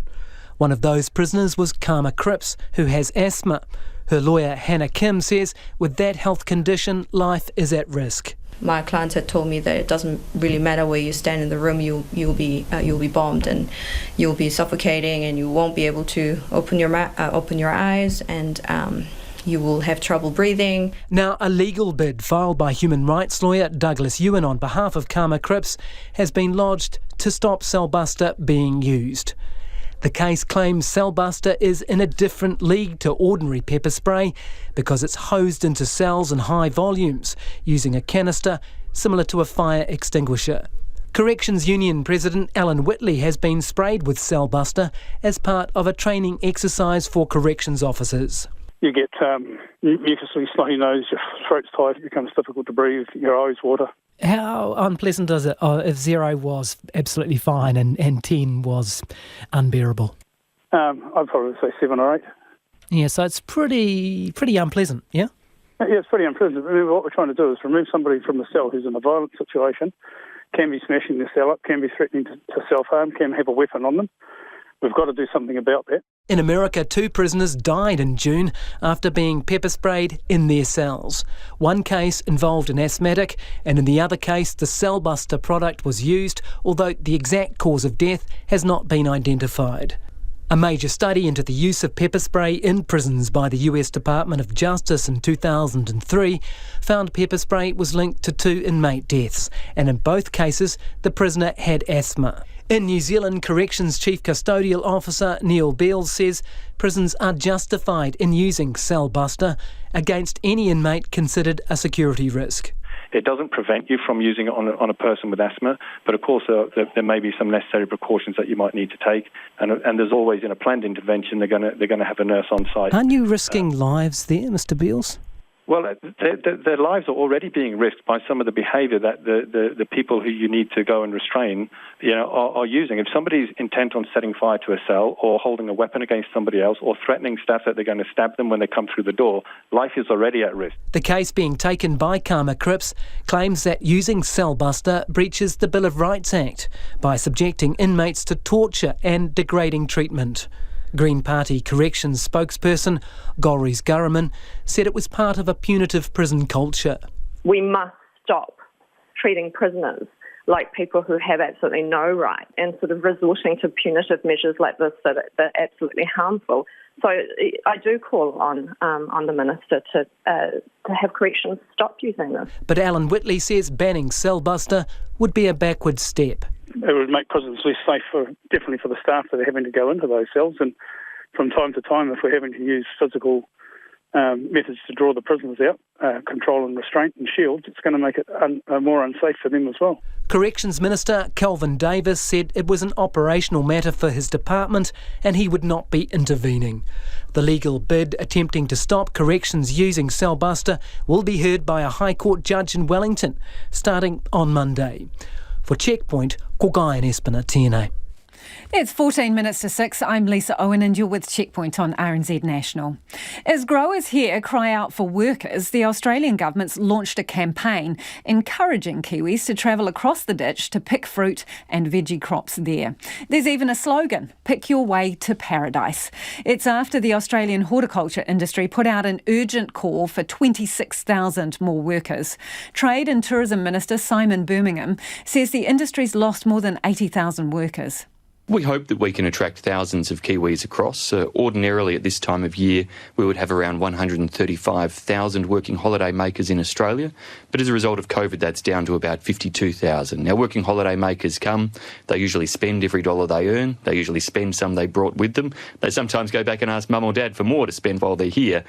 One of those prisoners was Karma Cripps, who has asthma. Her lawyer Hannah Kim says with that health condition, life is at risk. My clients had told me that it doesn't really matter where you stand in the room, you'll be bombed and you'll be suffocating and you won't be able to open your eyes and you will have trouble breathing. Now, a legal bid filed by human rights lawyer Douglas Ewan on behalf of Karma Cripps has been lodged to stop Cellbuster being used. The case claims Cellbuster is in a different league to ordinary pepper spray because it's hosed into cells in high volumes using a canister similar to a fire extinguisher. Corrections Union President Alan Whitley has been sprayed with Cellbuster as part of a training exercise for corrections officers. You get mucously snotty nose, your throat's tight, it becomes difficult to breathe, your eyes water. How unpleasant is it if 0 was absolutely fine and 10 was unbearable? I'd probably say 7 or 8. Yeah, so it's pretty unpleasant, yeah? Yeah, it's pretty unpleasant. Remember, what we're trying to do is remove somebody from the cell who's in a violent situation, can be smashing the cell up, can be threatening to self-harm, can have a weapon on them. We've got to do something about that. In America, 2 prisoners died in June after being pepper sprayed in their cells. One case involved an asthmatic, and in the other case, the Cellbuster product was used, although the exact cause of death has not been identified. A major study into the use of pepper spray in prisons by the US Department of Justice in 2003 found pepper spray was linked to 2 inmate deaths, and in both cases, the prisoner had asthma. In New Zealand, Corrections Chief Custodial Officer Neil Beale says prisons are justified in using Cellbuster against any inmate considered a security risk. It doesn't prevent you from using it on a person with asthma, but of course there may be some necessary precautions that you might need to take, and there's always in a planned intervention they're going to have a nurse on site. Aren't you risking lives there, Mr. Beales? Well, their lives are already being risked by some of the behaviour that the people who you need to go and restrain, are using. If somebody's intent on setting fire to a cell or holding a weapon against somebody else or threatening staff that they're going to stab them when they come through the door, life is already at risk. The case being taken by Karma Cripps claims that using Cellbuster breaches the Bill of Rights Act by subjecting inmates to torture and degrading treatment. Green Party Corrections spokesperson Golriz Gurraman said it was part of a punitive prison culture. We must stop treating prisoners like people who have absolutely no right and sort of resorting to punitive measures like this that are absolutely harmful. So I do call on the Minister to have corrections stop using this. But Alan Whitley says banning Cellbuster would be a backward step. It would make prisons less safe, definitely for the staff that are having to go into those cells. And from time to time, if we're having to use physical methods to draw the prisoners out, control and restraint and shields, it's going to make it more unsafe for them as well. Corrections Minister Kelvin Davis said it was an operational matter for his department and he would not be intervening. The legal bid attempting to stop corrections using Cellbuster will be heard by a High Court judge in Wellington starting on Monday. For Checkpoint, ko Guyon Espiner, TNA. It's 14 minutes to 6. I'm Lisa Owen and you're with Checkpoint on RNZ National. As growers here cry out for workers, the Australian government's launched a campaign encouraging Kiwis to travel across the ditch to pick fruit and veggie crops there. There's even a slogan, pick your way to paradise. It's after the Australian horticulture industry put out an urgent call for 26,000 more workers. Trade and Tourism Minister Simon Birmingham says the industry's lost more than 80,000 workers. We hope that we can attract thousands of Kiwis across. Ordinarily at this time of year, we would have around 135,000 working holiday makers in Australia, but as a result of COVID, that's down to about 52,000. Now, working holiday makers come, they usually spend every dollar they earn, they usually spend some they brought with them. They sometimes go back and ask mum or dad for more to spend while they're here,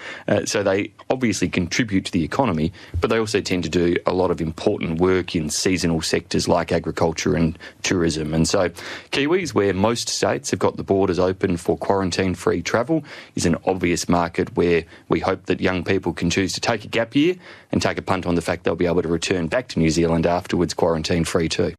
so they obviously contribute to the economy, but they also tend to do a lot of important work in seasonal sectors like agriculture and tourism. And so Kiwis, where most states have got the borders open for quarantine-free travel, is an obvious market where we hope that young people can choose to take a gap year and take a punt on the fact they'll be able to return back to New Zealand afterwards quarantine-free too.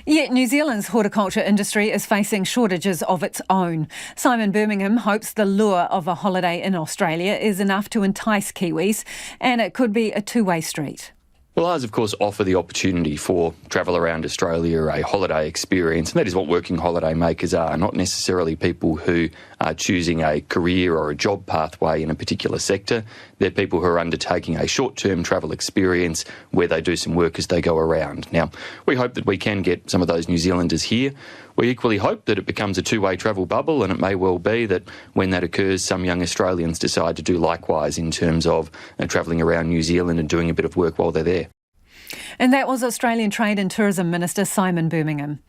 Yet New Zealand's horticulture industry is facing shortages of its own. Simon Birmingham hopes the lure of a holiday in Australia is enough to entice Kiwis, and it could be a two-way street. Well, ours, of course, offer the opportunity for travel around Australia, a holiday experience, and that is what working holiday makers are, not necessarily people who are choosing a career or a job pathway in a particular sector. They're people who are undertaking a short-term travel experience where they do some work as they go around. Now, we hope that we can get some of those New Zealanders here. We equally hope that it becomes a two-way travel bubble, and it may well be that when that occurs, some young Australians decide to do likewise in terms of travelling around New Zealand and doing a bit of work while they're there. And that was Australian Trade and Tourism Minister Simon Birmingham.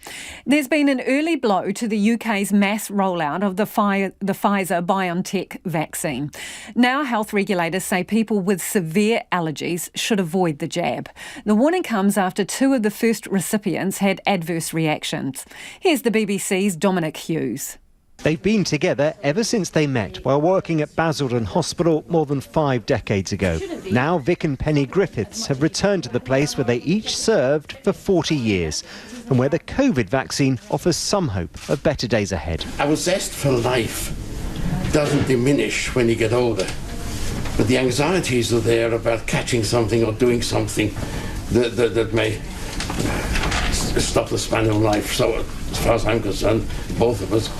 There's been an early blow to the UK's mass rollout of the Pfizer-BioNTech vaccine. Now health regulators say people with severe allergies should avoid the jab. The warning comes after two of the first recipients had adverse reactions. Here's the BBC's Dominic Hughes. They've been together ever since they met while working at Basildon Hospital more than 5 decades ago. Now Vic and Penny Griffiths have returned to the place where they each served for 40 years and where the COVID vaccine offers some hope of better days ahead. Our zest for life doesn't diminish when you get older, but the anxieties are there about catching something or doing something that may stop the span of life. So as far as I'm concerned, both of us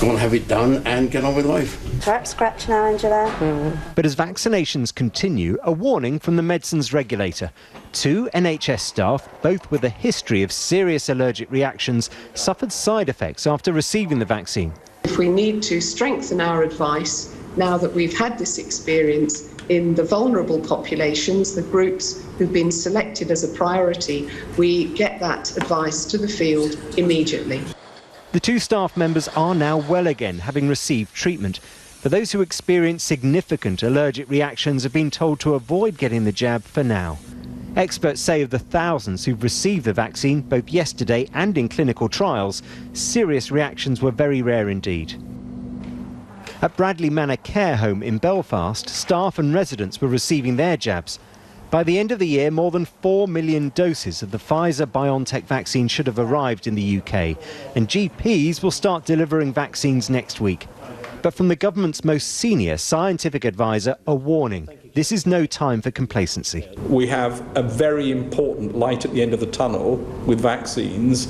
go and have it done and get on with life. Throat scratch now, Angela. But as vaccinations continue, a warning from the medicines regulator. 2 NHS staff, both with a history of serious allergic reactions, suffered side effects after receiving the vaccine. If we need to strengthen our advice, now that we've had this experience in the vulnerable populations, the groups who've been selected as a priority, we get that advice to the field immediately. The 2 staff members are now well again, having received treatment. But those who experience significant allergic reactions have been told to avoid getting the jab for now. Experts say of the thousands who've received the vaccine, both yesterday and in clinical trials, serious reactions were very rare indeed. At Bradley Manor Care Home in Belfast, staff and residents were receiving their jabs. By the end of the year, more than 4 million doses of the Pfizer-BioNTech vaccine should have arrived in the UK, and GPs will start delivering vaccines next week. But from the government's most senior scientific advisor, a warning. This is no time for complacency. We have a very important light at the end of the tunnel with vaccines.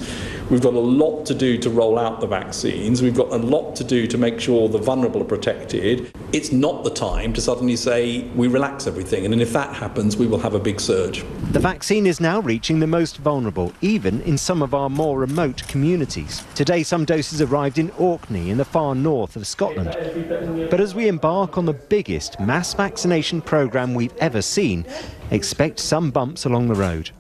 We've got a lot to do to roll out the vaccines. We've got a lot to do to make sure the vulnerable are protected. It's not the time to suddenly say we relax everything, and if that happens, we will have a big surge. The vaccine is now reaching the most vulnerable, even in some of our more remote communities. Today, some doses arrived in Orkney in the far north of Scotland. But as we embark on the biggest mass vaccination programme we've ever seen, expect some bumps along the road.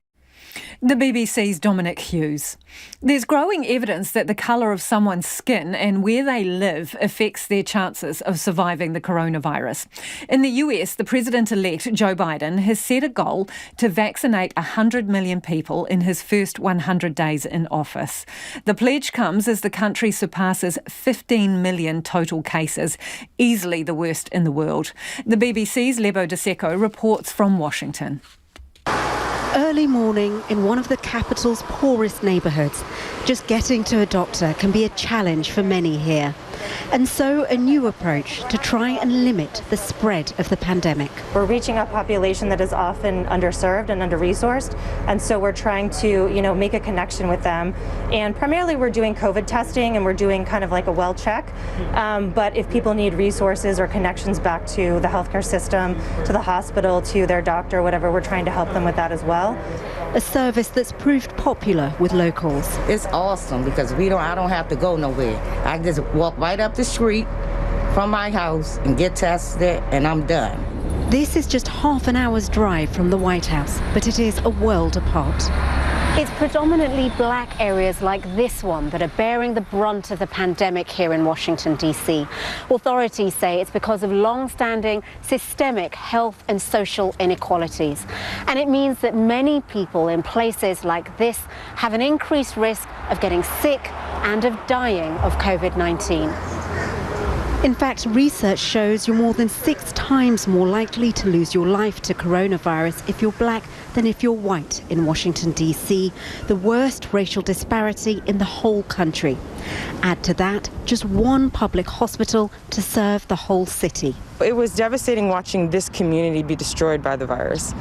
The BBC's Dominic Hughes. There's growing evidence that the colour of someone's skin and where they live affects their chances of surviving the coronavirus. In the US, the President-elect Joe Biden has set a goal to vaccinate 100 million people in his first 100 days in office. The pledge comes as the country surpasses 15 million total cases, easily the worst in the world. The BBC's Lebo De Seco reports from Washington. Early morning in one of the capital's poorest neighbourhoods. Just getting to a doctor can be a challenge for many here. And so a new approach to try and limit the spread of the pandemic. We're reaching a population that is often underserved and under-resourced, and so we're trying to, make a connection with them. And primarily we're doing COVID testing and we're doing kind of like a well check. But if people need resources or connections back to the healthcare system, to the hospital, to their doctor, whatever, we're trying to help them with that as well. A service that's proved popular with locals. It's awesome because I don't have to go nowhere. I just walk right up the street from my house and get tested and I'm done. This is just half an hour's drive from the White House, but it is a world apart. It's predominantly black areas like this one that are bearing the brunt of the pandemic here in Washington, D.C. Authorities say it's because of long-standing systemic health and social inequalities. And it means that many people in places like this have an increased risk of getting sick and of dying of COVID-19. In fact, research shows you're more than 6 times more likely to lose your life to coronavirus if you're black than if you're white in Washington, D.C., the worst racial disparity in the whole country. Add to that, just one public hospital to serve the whole city. It was devastating watching this community be destroyed by the virus,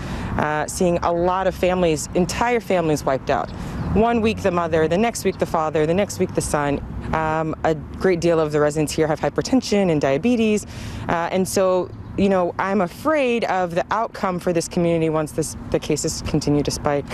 seeing a lot of families, entire families wiped out. One week the mother, the next week the father, the next week the son. A great deal of the residents here have hypertension and diabetes, and so I'm afraid of the outcome for this community once the cases continue to spike.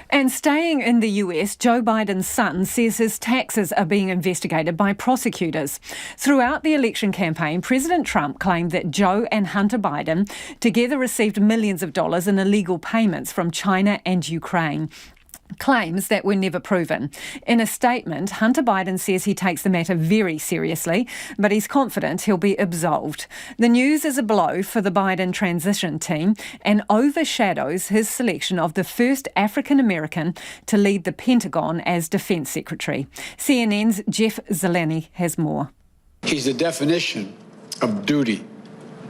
And staying in the US, Joe Biden's son says his taxes are being investigated by prosecutors. Throughout the election campaign, President Trump claimed that Joe and Hunter Biden together received millions of dollars in illegal payments from China and Ukraine. Claims that were never proven. In a statement, Hunter Biden says he takes the matter very seriously, but he's confident he'll be absolved. The news is a blow for the Biden transition team and overshadows his selection of the first African-American to lead the Pentagon as Defense Secretary. CNN's Jeff Zeleny has more. He's the definition of duty,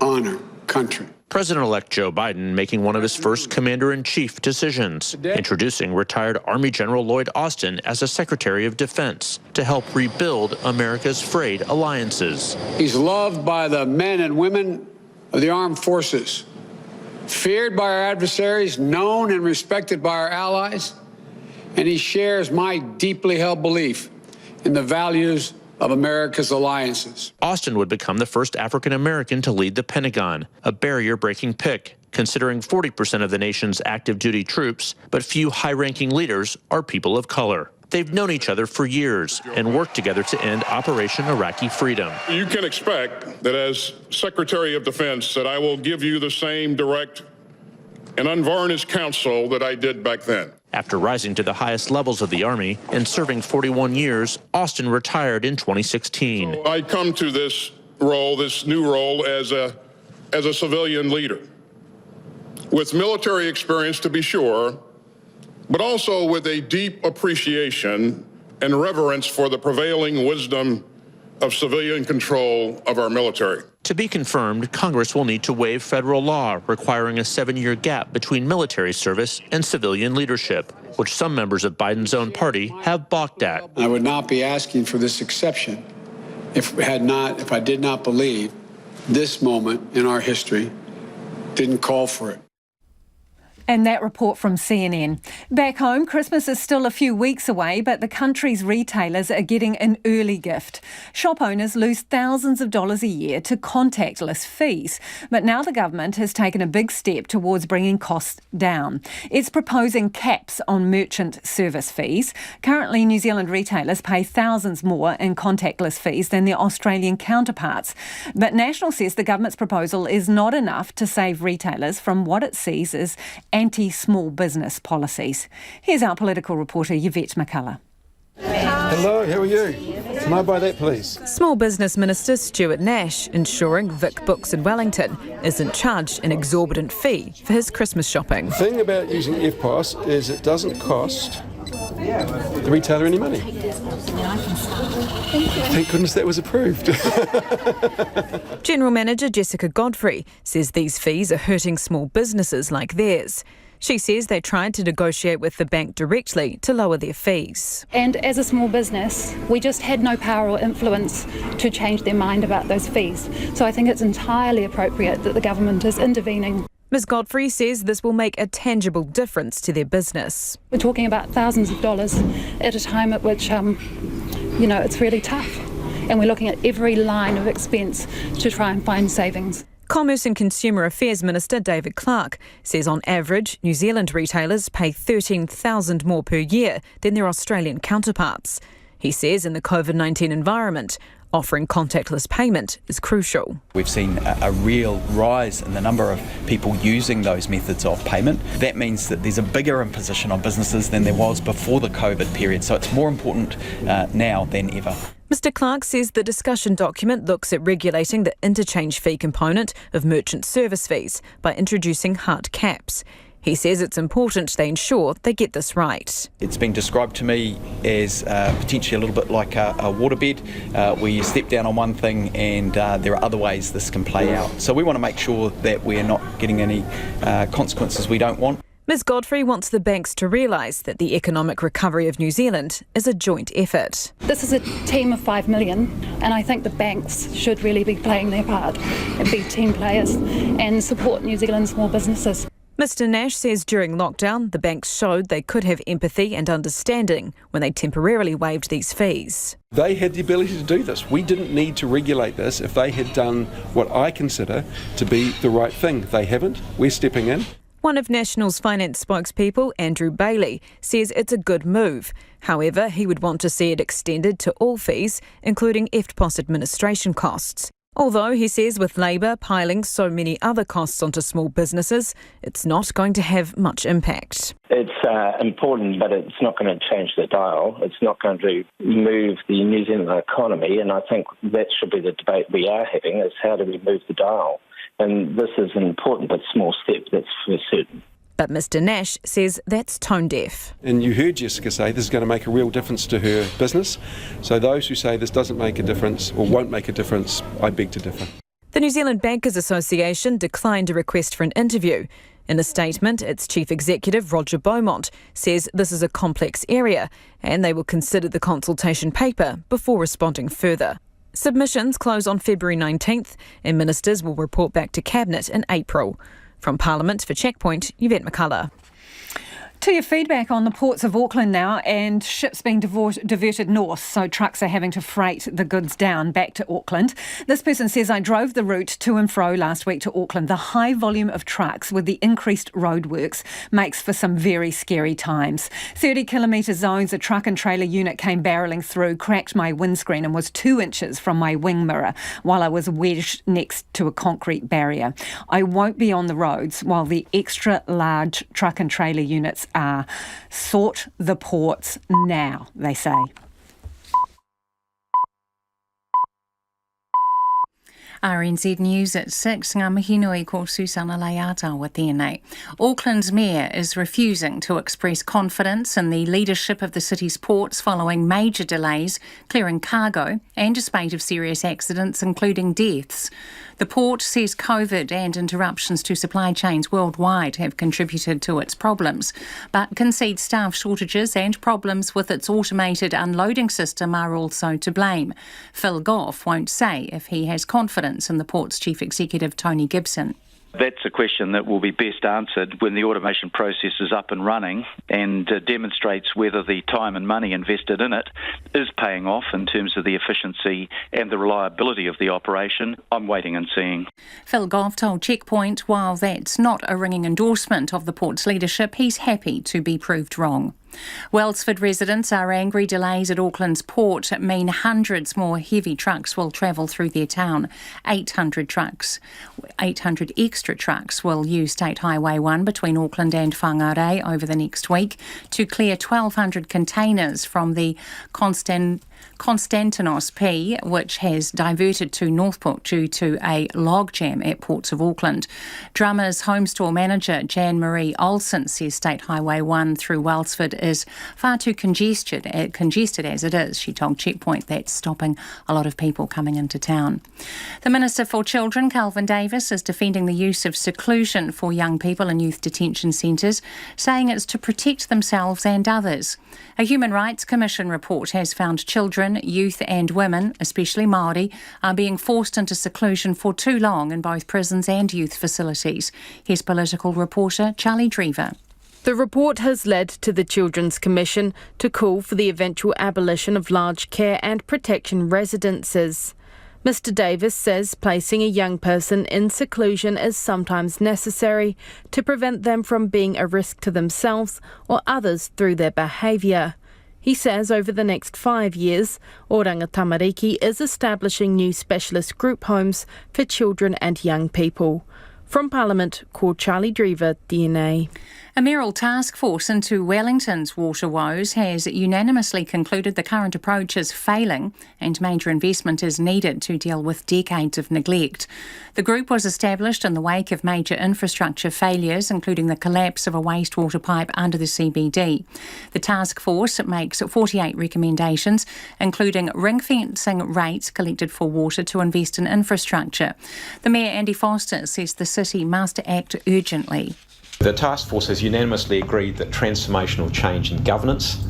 honor, country. President-elect Joe Biden making one of his first commander-in-chief decisions, introducing retired Army General Lloyd Austin as a Secretary of Defense to help rebuild America's frayed alliances. He's loved by the men and women of the armed forces, feared by our adversaries, known and respected by our allies, and he shares my deeply held belief in the values of America's alliances. Austin would become the first African-American to lead the Pentagon, a barrier-breaking pick, considering 40% of the nation's active duty troops, but few high-ranking leaders are people of color. They've known each other for years and worked together to end Operation Iraqi Freedom. You can expect that as Secretary of Defense that I will give you the same direct and unvarnished counsel that I did back then. After rising to the highest levels of the Army and serving 41 years, Austin retired in 2016. So I come to this new role, as a civilian leader, with military experience to be sure, but also with a deep appreciation and reverence for the prevailing wisdom of civilian control of our military. To be confirmed, Congress will need to waive federal law requiring a 7-year gap between military service and civilian leadership, which some members of Biden's own party have balked at. I would not be asking for this exception if I did not believe this moment in our history didn't call for it. And that report from CNN. Back home, Christmas is still a few weeks away, but the country's retailers are getting an early gift. Shop owners lose thousands of dollars a year to contactless fees, but now the government has taken a big step towards bringing costs down. It's proposing caps on merchant service fees. Currently, New Zealand retailers pay thousands more in contactless fees than their Australian counterparts. But National says the government's proposal is not enough to save retailers from what it sees as anti-small business policies. Here's our political reporter Yvette McCullough. Hello, how are you? Can I buy that, please? Small Business Minister Stuart Nash ensuring Vic Books in Wellington isn't charged an exorbitant fee for his Christmas shopping. The thing about using EFTPOS is it doesn't cost the retailer any money. Thank goodness that was approved. General Manager Jessica Godfrey says these fees are hurting small businesses like theirs. She says they tried to negotiate with the bank directly to lower their fees. And as a small business, we just had no power or influence to change their mind about those fees. So I think it's entirely appropriate that the government is intervening. Ms Godfrey says this will make a tangible difference to their business. We're talking about thousands of dollars at a time at which, it's really tough. And we're looking at every line of expense to try and find savings. Commerce and Consumer Affairs Minister David Clark says on average New Zealand retailers pay $13,000 more per year than their Australian counterparts. He says in the COVID-19 environment, offering contactless payment is crucial. We've seen a real rise in the number of people using those methods of payment. That means that there's a bigger imposition on businesses than there was before the COVID period, so it's more important now than ever. Mr Clark says the discussion document looks at regulating the interchange fee component of merchant service fees by introducing hard caps. He says it's important they ensure they get this right. It's been described to me as potentially a little bit like a waterbed where you step down on one thing and there are other ways this can play out. So we want to make sure that we're not getting any consequences we don't want. Ms Godfrey wants the banks to realise that the economic recovery of New Zealand is a joint effort. This is a team of 5 million, and I think the banks should really be playing their part and be team players and support New Zealand small businesses. Mr Nash says during lockdown, the banks showed they could have empathy and understanding when they temporarily waived these fees. They had the ability to do this. We didn't need to regulate this if they had done what I consider to be the right thing. They haven't. We're stepping in. One of National's finance spokespeople, Andrew Bailey, says it's a good move. However, he would want to see it extended to all fees, including EFTPOS administration costs. Although he says with Labour piling so many other costs onto small businesses, it's not going to have much impact. It's important, but it's not going to change the dial. It's not going to move the New Zealand economy, and I think that should be the debate we are having, is how do we move the dial? And this is an important but small step, that's for certain. But Mr Nash says that's tone deaf. And you heard Jessica say this is going to make a real difference to her business. So those who say this doesn't make a difference or won't make a difference, I beg to differ. The New Zealand Bankers Association declined a request for an interview. In a statement, its chief executive, Roger Beaumont, says this is a complex area and they will consider the consultation paper before responding further. Submissions close on February 19th and ministers will report back to Cabinet in April. From Parliament for Checkpoint, Yvette McCullough. To your feedback on the Ports of Auckland now, and ships being diverted north, so trucks are having to freight the goods down back to Auckland. This person says, I drove the route to and fro last week to Auckland. The high volume of trucks with the increased roadworks makes for some very scary times. 30-kilometre zones, a truck and trailer unit came barrelling through, cracked my windscreen and was 2 inches from my wing mirror while I was wedged next to a concrete barrier. I won't be on the roads while the extra large truck and trailer units are. Sort the ports now, they say. RNZ News at 6, ngā mihi nui ko Susana Leata with tēnei. Auckland's mayor is refusing to express confidence in the leadership of the city's ports following major delays clearing cargo and a spate of serious accidents, including deaths. The port says COVID and interruptions to supply chains worldwide have contributed to its problems, but concedes staff shortages and problems with its automated unloading system are also to blame. Phil Goff won't say if he has confidence in the port's chief executive, Tony Gibson. That's a question that will be best answered when the automation process is up and running and demonstrates whether the time and money invested in it is paying off in terms of the efficiency and the reliability of the operation. I'm waiting and seeing. Phil Goff told Checkpoint while that's not a ringing endorsement of the port's leadership, he's happy to be proved wrong. Wellsford residents are angry delays at Auckland's port mean hundreds more heavy trucks will travel through their town. 800 extra trucks will use State Highway 1 between Auckland and Whangarei over the next week to clear 1,200 containers from the Konstantinos P, which has diverted to NorthPort due to a logjam at Ports of Auckland. Drummers Home Store manager Jan-Marie Olsen says State Highway 1 through Wellsford is far too congested as it is. She told Checkpoint that's stopping a lot of people coming into town. The Minister for Children, Calvin Davis, is defending the use of seclusion for young people in youth detention centres, saying it's to protect themselves and others. A Human Rights Commission report has found children, youth and women, especially Māori, are being forced into seclusion for too long in both prisons and youth facilities. Here's political reporter Charlie Drever. The report has led to the Children's Commission to call for the eventual abolition of large care and protection residences. Mr Davis says placing a young person in seclusion is sometimes necessary to prevent them from being a risk to themselves or others through their behaviour. He says over the next 5 years, Oranga Tamariki is establishing new specialist group homes for children and young people. From Parliament, called Charlie Drever, DNA. A mayoral task force into Wellington's water woes has unanimously concluded the current approach is failing and major investment is needed to deal with decades of neglect. The group was established in the wake of major infrastructure failures, including the collapse of a wastewater pipe under the CBD. The task force makes 48 recommendations, including ring-fencing rates collected for water to invest in infrastructure. The Mayor, Andy Foster, says the city must act urgently. The task force has unanimously agreed that transformational change in governance,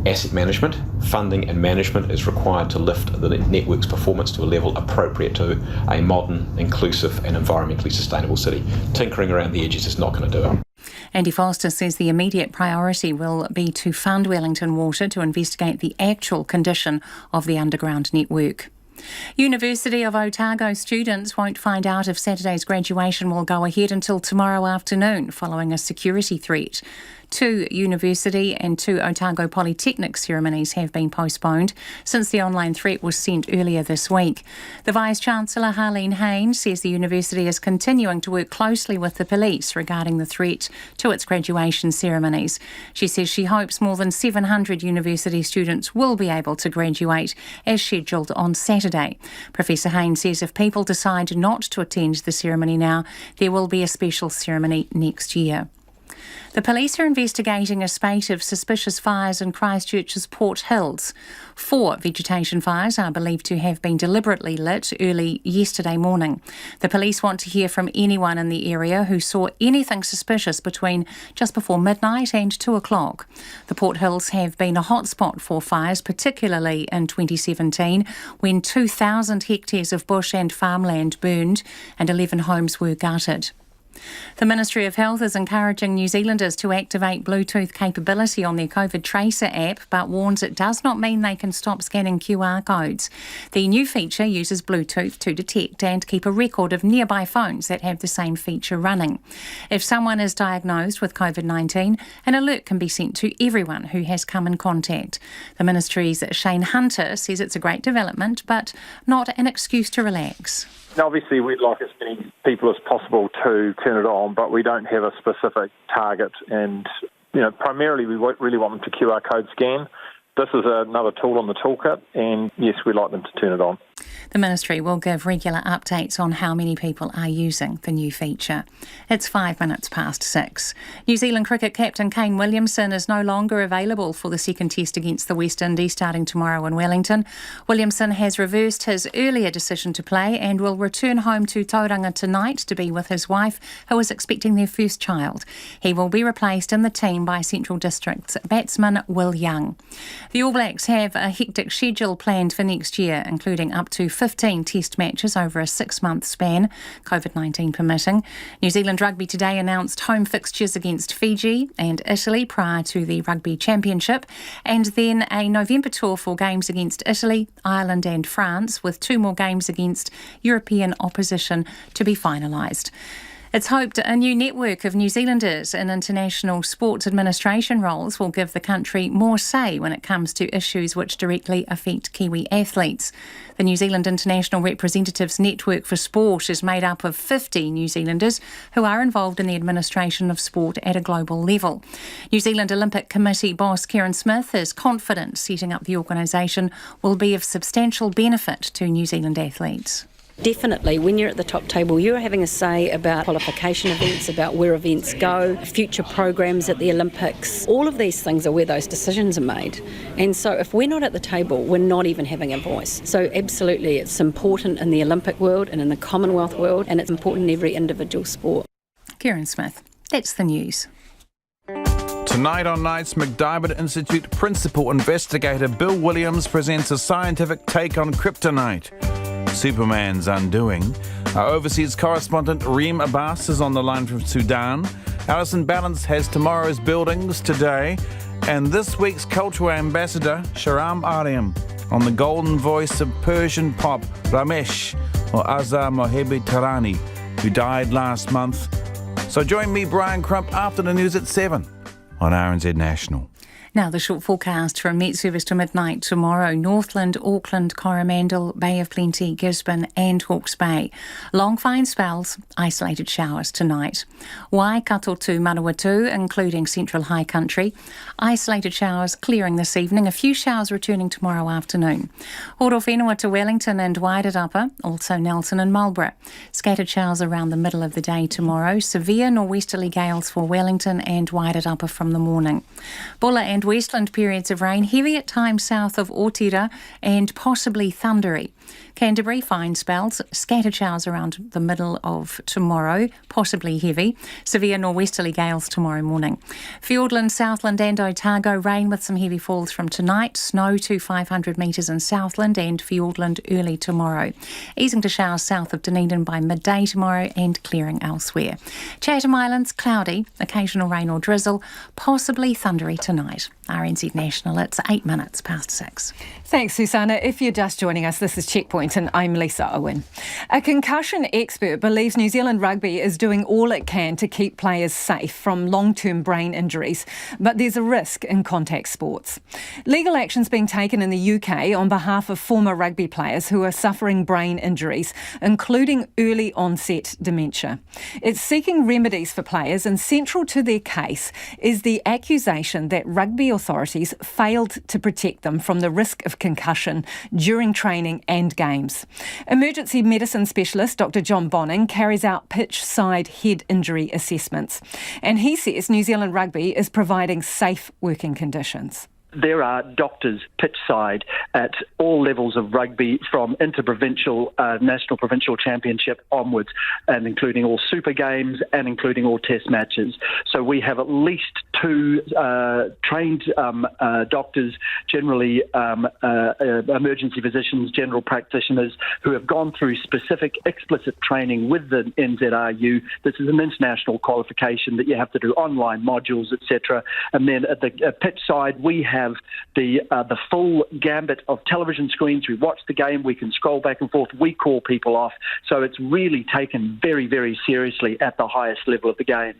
asset management, funding and management is required to lift the network's performance to a level appropriate to a modern, inclusive and environmentally sustainable city. Tinkering around the edges is not going to do it. Andy Foster says the immediate priority will be to fund Wellington Water to investigate the actual condition of the underground network. University of Otago students won't find out if Saturday's graduation will go ahead until tomorrow afternoon following a security threat. 2 university and 2 Otago Polytechnic ceremonies have been postponed since the online threat was sent earlier this week. The Vice-Chancellor, Harleen Haynes, says the university is continuing to work closely with the police regarding the threat to its graduation ceremonies. She says she hopes more than 700 university students will be able to graduate as scheduled on Saturday. Professor Haynes says if people decide not to attend the ceremony now, there will be a special ceremony next year. The police are investigating a spate of suspicious fires in Christchurch's Port Hills. 4 vegetation fires are believed to have been deliberately lit early yesterday morning. The police want to hear from anyone in the area who saw anything suspicious between just before midnight and 2 o'clock. The Port Hills have been a hotspot for fires, particularly in 2017, when 2,000 hectares of bush and farmland burned and 11 homes were gutted. The Ministry of Health is encouraging New Zealanders to activate Bluetooth capability on their COVID Tracer app, but warns it does not mean they can stop scanning QR codes. The new feature uses Bluetooth to detect and keep a record of nearby phones that have the same feature running. If someone is diagnosed with COVID-19, an alert can be sent to everyone who has come in contact. The Ministry's Shane Hunter says it's a great development, but not an excuse to relax. Obviously, we'd like as many people as possible to turn it on, but we don't have a specific target. And, primarily we really want them to QR code scan. This is another tool on the toolkit, and yes, we'd like them to turn it on. The Ministry will give regular updates on how many people are using the new feature. It's 5 minutes past 6. New Zealand cricket captain Kane Williamson is no longer available for the second test against the West Indies starting tomorrow in Wellington. Williamson has reversed his earlier decision to play and will return home to Tauranga tonight to be with his wife, who is expecting their first child. He will be replaced in the team by Central District's batsman Will Young. The All Blacks have a hectic schedule planned for next year, including up to 15 test matches over a 6-month span, COVID-19 permitting. New Zealand Rugby today announced home fixtures against Fiji and Italy prior to the Rugby Championship, and then a November tour for games against Italy, Ireland and France, with 2 more games against European opposition to be finalised. It's hoped a new network of New Zealanders in international sports administration roles will give the country more say when it comes to issues which directly affect Kiwi athletes. The New Zealand International Representatives Network for Sport is made up of 50 New Zealanders who are involved in the administration of sport at a global level. New Zealand Olympic Committee boss Kieran Smith is confident setting up the organisation will be of substantial benefit to New Zealand athletes. Definitely, when you're at the top table, you're having a say about qualification events, about where events go, future programs at the Olympics. All of these things are where those decisions are made. And so if we're not at the table, we're not even having a voice. So absolutely, it's important in the Olympic world and in the Commonwealth world, and it's important in every individual sport. Kieran Smith, that's the news. Tonight on Night's McDiarmid Institute Principal Investigator Bill Williams presents a scientific take on kryptonite. Superman's undoing. Our overseas correspondent Reem Abbas is on the line from Sudan. Alison Balance has tomorrow's buildings today. And this week's cultural ambassador, Shahram Ariam, on the golden voice of Persian pop Ramesh or Azhar Mohebi Tarani, who died last month. So join me, Brian Crump, after the news at 7 on RNZ National. Now the short forecast from Met Service to midnight tomorrow. Northland, Auckland, Coromandel, Bay of Plenty, Gisborne and Hawke's Bay. Long fine spells, isolated showers tonight. Waikato to Manawatu, including central high country. Isolated showers clearing this evening. A few showers returning tomorrow afternoon. Horowhenua to Wellington and Wairarapa, also Nelson and Marlborough. Scattered showers around the middle of the day tomorrow. Severe norwesterly gales for Wellington and Wairarapa from the morning. Bulla and Westland periods of rain, heavy at times south of Otira and possibly thundery. Canterbury, fine spells, scattered showers around the middle of tomorrow, possibly heavy. Severe norwesterly gales tomorrow morning. Fiordland, Southland and Otago, rain with some heavy falls from tonight. Snow to 500 metres in Southland and Fiordland early tomorrow. Easing to showers south of Dunedin by midday tomorrow and clearing elsewhere. Chatham Islands, cloudy, occasional rain or drizzle, possibly thundery tonight. RNZ National, it's 8 minutes past 6. Thanks, Susanna. If you're just joining us, this is Checkpoint and I'm Lisa Owen. A concussion expert believes New Zealand Rugby is doing all it can to keep players safe from long-term brain injuries, but there's a risk in contact sports. Legal action's being taken in the UK on behalf of former rugby players who are suffering brain injuries, including early onset dementia. It's seeking remedies for players, and central to their case is the accusation that rugby authorities failed to protect them from the risk of concussion during training and games. Emergency medicine specialist Dr. John Bonning carries out pitch-side head injury assessments, and he says New Zealand Rugby is providing safe working conditions. There are doctors pitchside at all levels of rugby, from interprovincial, national provincial championship onwards, and including all super games and including all test matches. So we have at least 2 trained doctors, generally emergency physicians, general practitioners, who have gone through specific explicit training with the NZRU. This is an international qualification that you have to do online modules, etc. And then at the pitchside, we have the full gambit of television screens. We watch the game, we can scroll back and forth, we call people off. So it's really taken very, very seriously at the highest level of the game.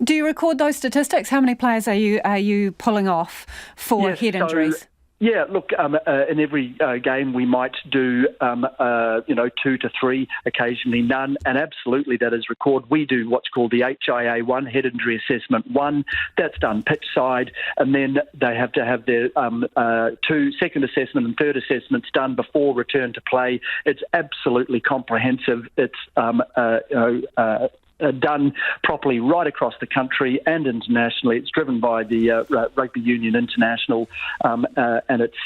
Do you record those statistics? How many players are you pulling off for head injuries? Yeah, look, in every game we might do, 2 to 3, occasionally none, and absolutely that is recorded. We do what's called the HIA1, Head Injury Assessment 1. That's done pitch side, and then they have to have their 2 second assessment and third assessments done before return to play. It's absolutely comprehensive. It's done properly right across the country and internationally. It's driven by the Rugby Union International, and it's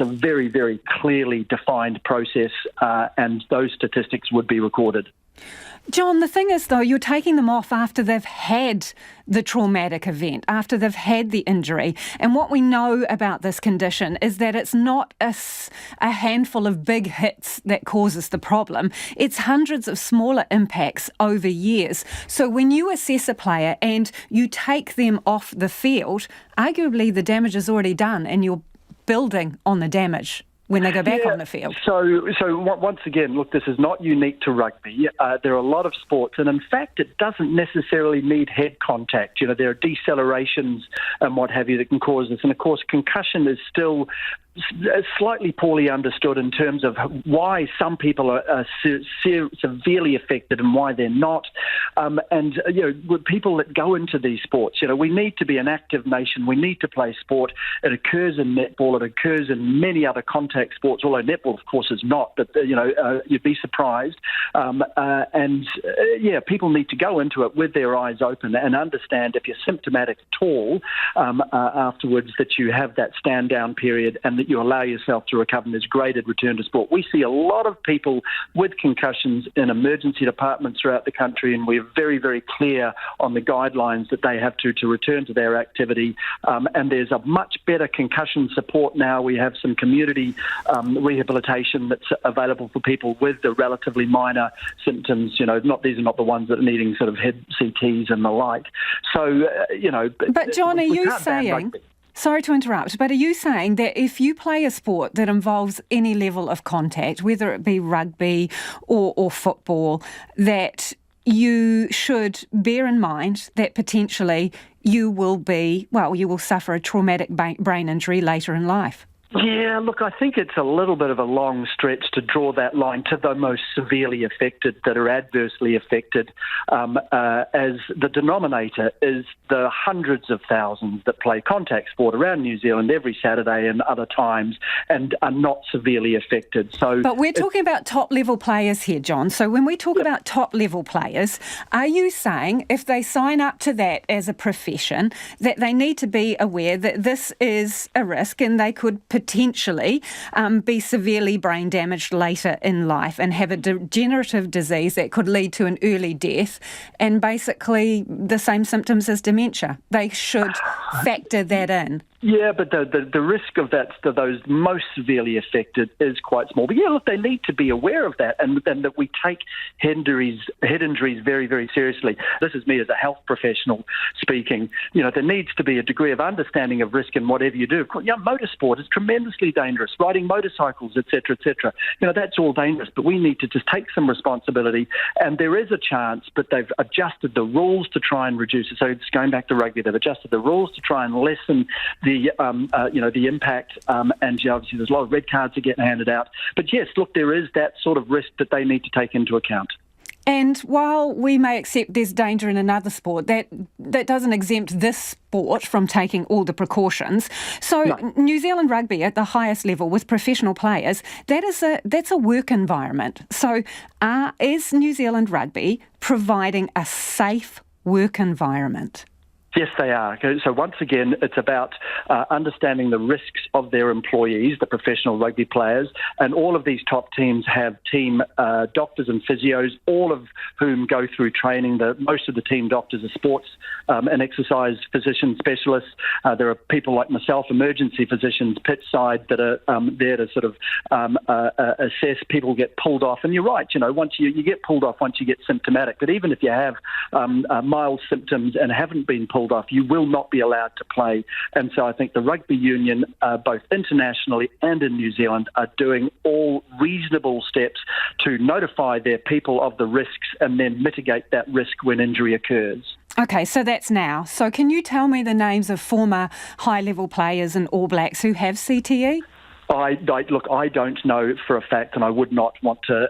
a very, very clearly defined process, and those statistics would be recorded. John, the thing is, though, you're taking them off after they've had the traumatic event, after they've had the injury. And what we know about this condition is that it's not a handful of big hits that causes the problem. It's hundreds of smaller impacts over years. So when you assess a player and you take them off the field, arguably the damage is already done and you're building on the damage when they go back on the field? So once again, look, this is not unique to rugby. There are a lot of sports, and in fact, it doesn't necessarily need head contact. There are decelerations and what have you that can cause this. And of course, concussion is still slightly poorly understood in terms of why some people are severely affected and why they're not. With people that go into these sports, we need to be an active nation. We need to play sport. It occurs in netball. It occurs in many other contact sports, although netball, of course, is not. But, you'd be surprised. People need to go into it with their eyes open and understand if you're symptomatic at all afterwards that you have that stand-down period and that you allow yourself to recover and there's graded return to sport. We see a lot of people with concussions in emergency departments throughout the country, and we're very, very clear on the guidelines that they have to return to their activity. And there's a much better concussion support now. We have some community rehabilitation that's available for people with the relatively minor symptoms. These are not the ones that are needing sort of head CTs and the like. So, But John, are you saying... Sorry to interrupt, but are you saying that if you play a sport that involves any level of contact, whether it be rugby or football, that you should bear in mind that potentially you will suffer a traumatic brain injury later in life? Yeah, look, I think it's a little bit of a long stretch to draw that line to the most severely affected that are adversely affected, as the denominator is the hundreds of thousands that play contact sport around New Zealand every Saturday and other times and are not severely affected. But we're talking about top-level players here, John. So when we talk about top-level players, are you saying if they sign up to that as a profession, that they need to be aware that this is a risk and they could potentially be severely brain damaged later in life and have a degenerative disease that could lead to an early death and basically the same symptoms as dementia? They should factor that in. Yeah, but the risk of those most severely affected is quite small. But yeah, look, they need to be aware of that and that we take head injuries very, very seriously. This is me as a health professional speaking. There needs to be a degree of understanding of risk in whatever you do. Motorsport is tremendously dangerous. Riding motorcycles, etc., etc. That's all dangerous, but we need to just take some responsibility. And there is a chance, but they've adjusted the rules to try and reduce it. So it's going back to rugby. They've adjusted the rules to try and lessen the impact, and obviously there's a lot of red cards that get handed out. But yes, look, there is that sort of risk that they need to take into account. And while we may accept there's danger in another sport, that doesn't exempt this sport from taking all the precautions. So no. New Zealand rugby at the highest level with professional players, that's a work environment. So is New Zealand rugby providing a safe work environment? Yes, they are. So once again, it's about understanding the risks of their employees, the professional rugby players, and all of these top teams have team doctors and physios, all of whom go through training. Most of the team doctors are sports and exercise physician specialists. There are people like myself, emergency physicians, pitch side, that are there to sort of assess people get pulled off. And you're right, once you get pulled off, once you get symptomatic, but even if you have mild symptoms and haven't been pulled off, you will not be allowed to play. And so I think the rugby union, both internationally and in New Zealand, are doing all reasonable steps to notify their people of the risks and then mitigate that risk when injury occurs. Okay, so that's now. So can you tell me the names of former high-level players in All Blacks who have CTE? I don't know for a fact, and I would not want to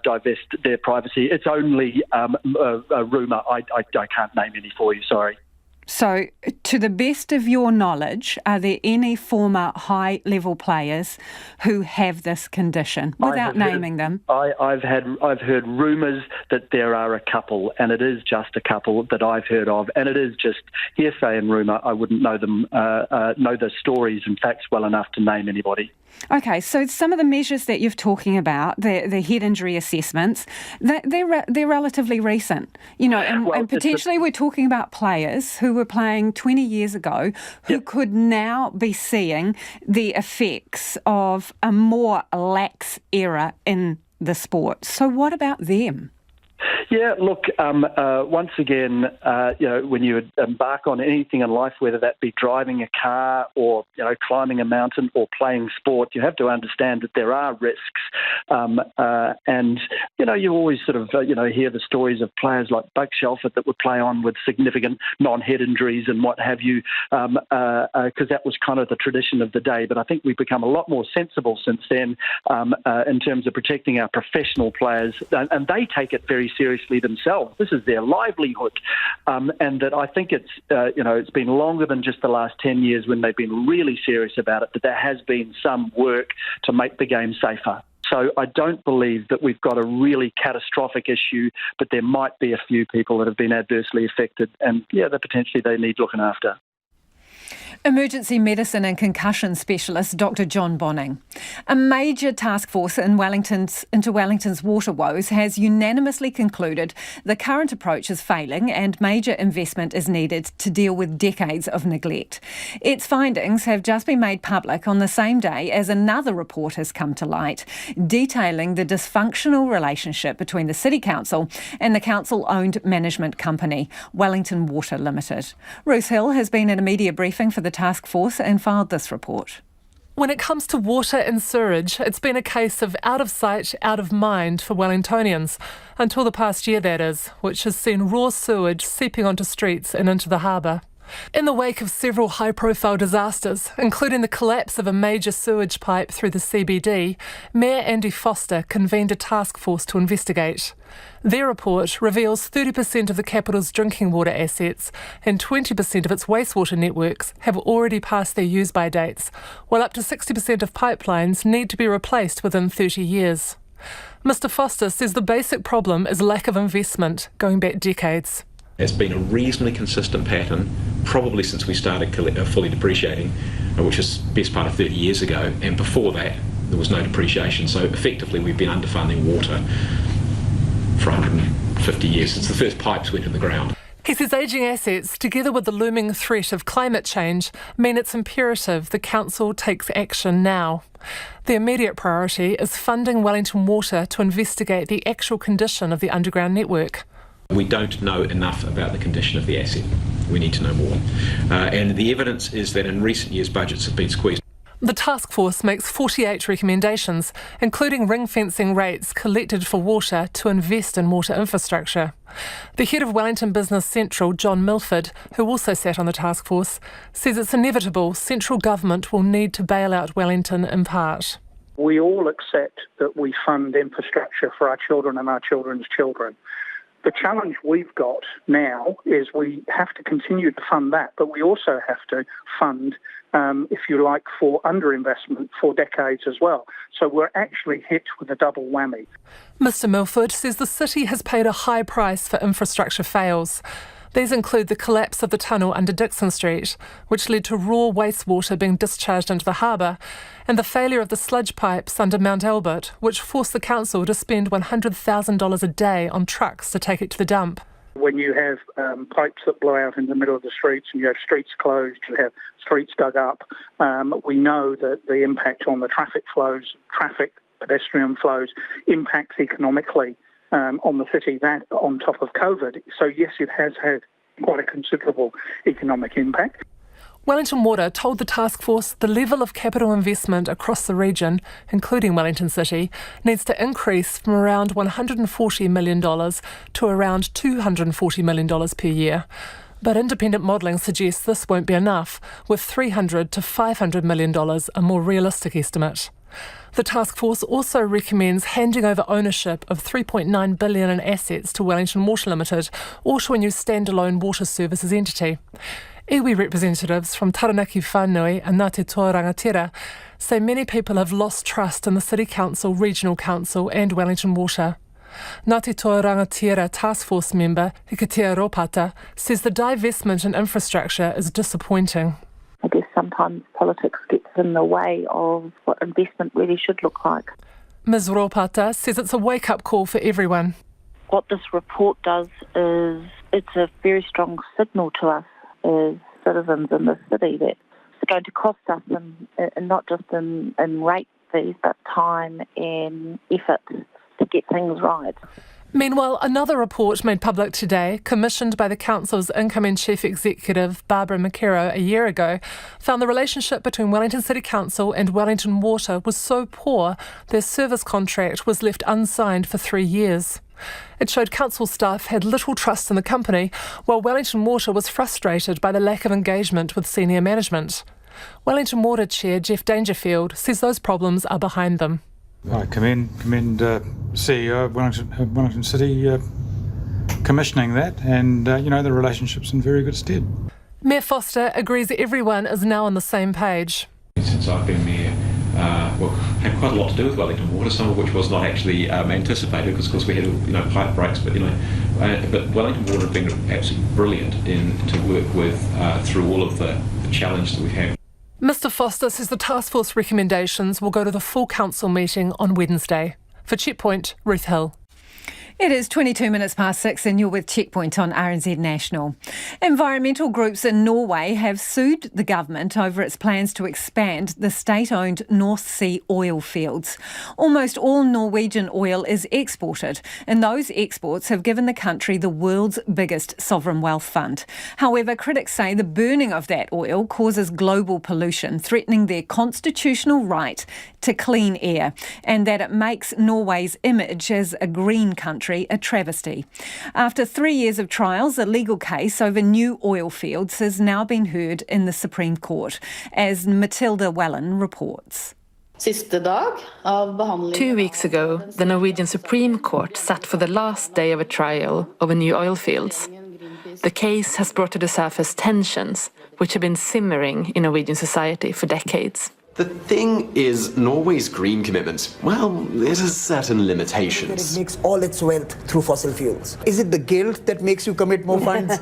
divest their privacy. It's only a rumour. I can't name any for you, sorry. So, to the best of your knowledge, are there any former high-level players who have this condition, without naming them? I've heard rumours that there are a couple, and it is just a couple that I've heard of, and it is just hearsay and rumour. I wouldn't know the stories and facts well enough to name anybody. Okay, so some of the measures that you're talking about, the head injury assessments, they're relatively recent, and potentially we're talking about players who were playing 20 years ago who could now be seeing the effects of a more lax era in the sport. So what about them? Yeah, look, once again, when you embark on anything in life, whether that be driving a car or, climbing a mountain or playing sport, you have to understand that there are risks. And you always sort of, hear the stories of players like Buck Shelford that would play on with significant non-head injuries and what have you, because that was kind of the tradition of the day. But I think we've become a lot more sensible since then in terms of protecting our professional players, and they take it very seriously themselves. This is their livelihood, and that I think it's been longer than just the last 10 years when they've been really serious about it, that there has been some work to make the game safer. So I don't believe that we've got a really catastrophic issue, but there might be a few people that have been adversely affected, and that potentially they need looking after. Emergency medicine and concussion specialist Dr. John Bonning. A major task force into Wellington's water woes has unanimously concluded the current approach is failing and major investment is needed to deal with decades of neglect. Its findings have just been made public on the same day as another report has come to light, detailing the dysfunctional relationship between the City Council and the council-owned management company, Wellington Water Limited. Ruth Hill has been at a media briefing for the task force and filed this report. When it comes to water and sewerage, it's been a case of out of sight, out of mind for Wellingtonians, until the past year that is, which has seen raw sewage seeping onto streets and into the harbour. In the wake of several high-profile disasters, including the collapse of a major sewage pipe through the CBD, Mayor Andy Foster convened a task force to investigate. Their report reveals 30% of the capital's drinking water assets and 20% of its wastewater networks have already passed their use-by dates, while up to 60% of pipelines need to be replaced within 30 years. Mr Foster says the basic problem is lack of investment going back decades. It's been a reasonably consistent pattern, probably since we started fully depreciating, which is best part of 30 years ago, and before that there was no depreciation. So effectively we've been underfunding water for 150 years, since the first pipes went in the ground. He says ageing assets, together with the looming threat of climate change, mean it's imperative the council takes action now. The immediate priority is funding Wellington Water to investigate the actual condition of the underground network. We don't know enough about the condition of the asset. We need to know more. And the evidence is that in recent years budgets have been squeezed. The task force makes 48 recommendations, including ring-fencing rates collected for water to invest in water infrastructure. The head of Wellington Business Central, John Milford, who also sat on the task force, says it's inevitable central government will need to bail out Wellington in part. We all accept that we fund infrastructure for our children and our children's children. The challenge we've got now is we have to continue to fund that, but we also have to fund, if you like, for underinvestment for decades as well. So we're actually hit with a double whammy. Mr Milford says the city has paid a high price for infrastructure fails. These include the collapse of the tunnel under Dixon Street, which led to raw wastewater being discharged into the harbour, and the failure of the sludge pipes under Mount Albert, which forced the council to spend $100,000 a day on trucks to take it to the dump. When you have pipes that blow out in the middle of the streets and you have streets closed, you have streets dug up, we know that the impact on the traffic flows, pedestrian flows, impacts economically on the city, that on top of COVID. So yes, it has had quite a considerable economic impact. Wellington Water told the task force the level of capital investment across the region, including Wellington City, needs to increase from around $140 million to around $240 million per year. But independent modelling suggests this won't be enough, with $300 to $500 million a more realistic estimate. The task force also recommends handing over ownership of $3.9 billion in assets to Wellington Water Limited or to a new standalone water services entity. Iwi representatives from Taranaki Whānui and Ngāti Toa Rangatira say many people have lost trust in the City Council, Regional Council and Wellington Water. Ngāti Toa Rangatira Task Force member Hikatea Ropata says the divestment in infrastructure is disappointing. I guess sometimes politics gets in the way of what investment really should look like. Ms Ropata says it's a wake-up call for everyone. What this report does is it's a very strong signal to us as citizens in the city that it's going to cost us, and not just in rate fees, but time and effort to get things right. Meanwhile, another report made public today, commissioned by the Council's incoming Chief Executive, Barbara McKerrow, a year ago, found the relationship between Wellington City Council and Wellington Water was so poor their service contract was left unsigned for 3 years. It showed council staff had little trust in the company, while Wellington Water was frustrated by the lack of engagement with senior management. Wellington Water Chair Jeff Dangerfield says those problems are behind them. I commend CEO of Wellington City commissioning that, and the relationship's in very good stead. Mayor Foster agrees everyone is now on the same page. Since I've been mayor, had quite a lot to do with Wellington Water, some of which was not actually anticipated, because of course we had pipe breaks, but Wellington Water have been absolutely brilliant to work with through all of the challenge that we've had. Mr Foster says the task force recommendations will go to the full council meeting on Wednesday. For Checkpoint, Ruth Hill. It is 22 minutes past 6 and you're with Checkpoint on RNZ National. Environmental groups in Norway have sued the government over its plans to expand the state-owned North Sea oil fields. Almost all Norwegian oil is exported, and those exports have given the country the world's biggest sovereign wealth fund. However, critics say the burning of that oil causes global pollution, threatening their constitutional right to clean air, and that it makes Norway's image as a green country a travesty. After 3 years of trials, a legal case over new oil fields has now been heard in the Supreme Court, as Matilda Wellen reports. 2 weeks ago, the Norwegian Supreme Court sat for the last day of a trial over new oil fields. The case has brought to the surface tensions which have been simmering in Norwegian society for decades. The thing is, Norway's green commitments, well, there's a certain limitations. It makes all its wealth through fossil fuels. Is it the guilt that makes you commit more funds?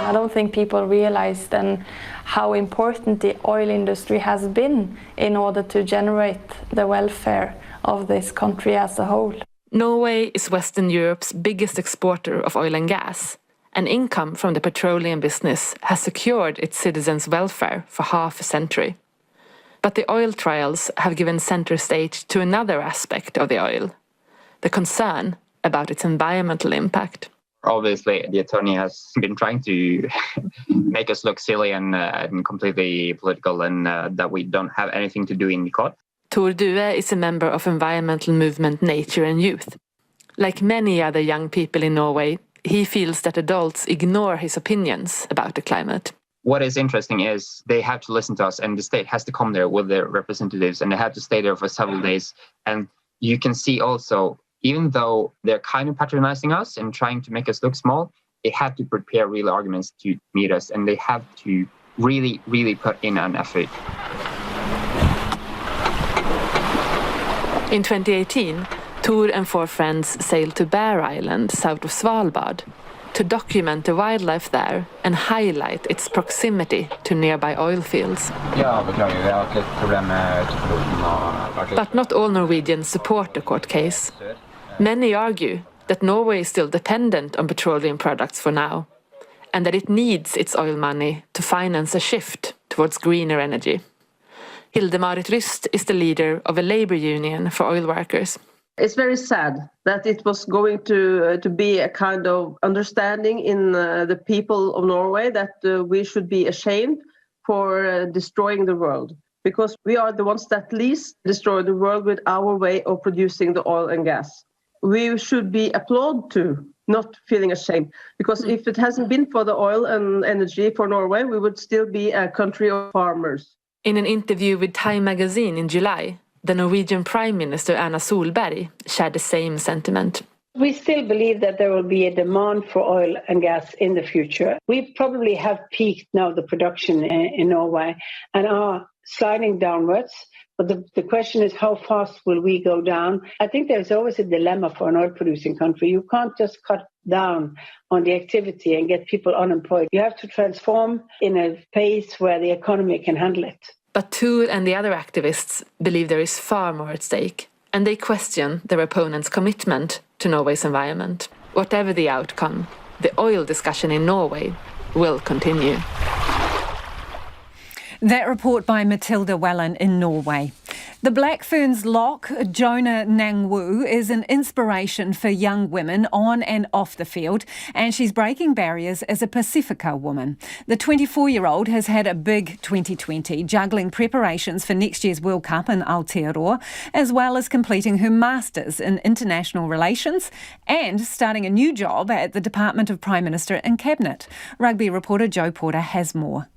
I don't think people realize then how important the oil industry has been in order to generate the welfare of this country as a whole. Norway is Western Europe's biggest exporter of oil and gas. And income from the petroleum business has secured its citizens' welfare for half a century. But the oil trials have given centre stage to another aspect of the oil, the concern about its environmental impact. Obviously, the attorney has been trying to make us look silly and completely political, and that we don't have anything to do in the court. Tor Due is a member of environmental movement Nature and Youth. Like many other young people in Norway, he feels that adults ignore his opinions about the climate. What is interesting is they have to listen to us, and the state has to come there with their representatives, and they have to stay there for several days. And you can see also, even though they're kind of patronizing us and trying to make us look small, they have to prepare real arguments to meet us, and they have to really, really put in an effort. In 2018, Tor and 4 friends sailed to Bear Island, south of Svalbard, to document the wildlife there and highlight its proximity to nearby oil fields. But not all Norwegians support the court case. Many argue that Norway is still dependent on petroleum products for now, and that it needs its oil money to finance a shift towards greener energy. Hilde-Marit Ryst is the leader of a labour union for oil workers. It's very sad that it was going to be a kind of understanding in the people of Norway that we should be ashamed for destroying the world, because we are the ones that least destroy the world with our way of producing the oil and gas. We should be applauded to, not feeling ashamed, because if it hasn't been for the oil and energy for Norway, we would still be a country of farmers. In an interview with Time magazine in July, the Norwegian Prime Minister Erna Solberg shared the same sentiment. We still believe that there will be a demand for oil and gas in the future. We probably have peaked now the production in Norway and are sliding downwards. But the question is, how fast will we go down? I think there's always a dilemma for an oil-producing country. You can't just cut down on the activity and get people unemployed. You have to transform in a pace where the economy can handle it. But Tor and the other activists believe there is far more at stake, and they question their opponents' commitment to Norway's environment. Whatever the outcome, the oil discussion in Norway will continue. That report by Matilda Wellen in Norway. The Black Ferns lock, Jonah Nangwu, is an inspiration for young women on and off the field, and she's breaking barriers as a Pacifica woman. The 24-year-old has had a big 2020, juggling preparations for next year's World Cup in Aotearoa, as well as completing her Masters in International Relations and starting a new job at the Department of Prime Minister and Cabinet. Rugby reporter Joe Porter has more.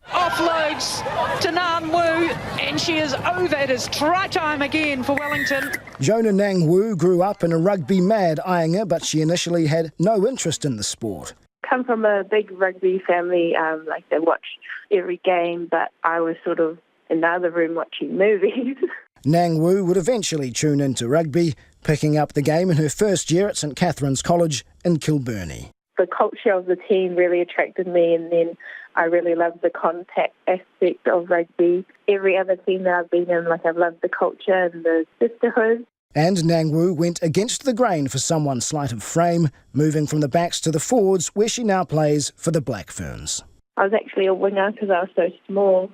Offloads to Nan Wu, and she is over. It is try time again for Wellington. Jonah Nangwu grew up in a rugby mad Ainga, but she initially had no interest in the sport. Come from a big rugby family, they watch every game, but I was sort of in the other room watching movies. Nangwu would eventually tune into rugby, picking up the game in her first year at St Catherine's College in Kilburnie. The culture of the team really attracted me, and then I really loved the contact aspect of rugby. Every other team that I've been in, I've loved the culture and the sisterhood. And Nangwu went against the grain for someone slight of frame, moving from the backs to the forwards, where she now plays for the Black Ferns. I was actually a winger because I was so small,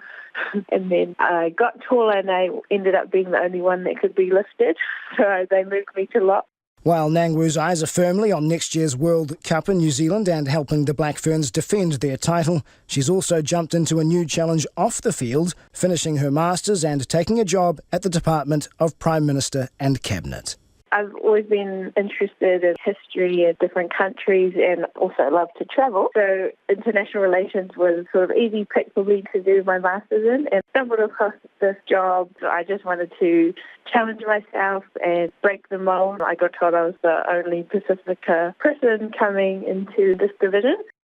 and then I got taller and I ended up being the only one that could be lifted, so they moved me to lock. While Nangwu's eyes are firmly on next year's World Cup in New Zealand and helping the Black Ferns defend their title, she's also jumped into a new challenge off the field, finishing her Masters and taking a job at the Department of Prime Minister and Cabinet. I've always been interested in history of different countries and also love to travel. So international relations was sort of easy pick for me to do my Masters in, and stumbled across this job. So I just wanted to challenge myself and break the mold. I got told I was the only Pacifica person coming into this division.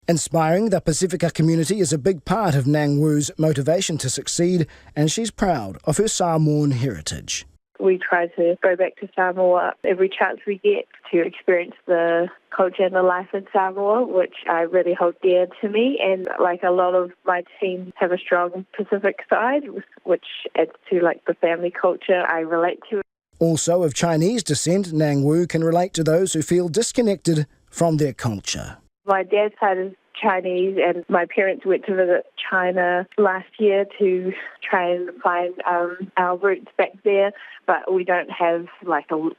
Inspiring the Pacifica community is a big part of Nangwu's motivation to succeed, and she's proud of her Samoan heritage. We try to go back to Samoa every chance we get to experience the culture and the life in Samoa, which I really hold dear to me. And a lot of my teams have a strong Pacific side, which adds to the family culture I relate to. Also of Chinese descent, Nangwu can relate to those who feel disconnected from their culture. My dad's side is Chinese, and my parents went to visit China last year to try and find our roots back there, but we don't have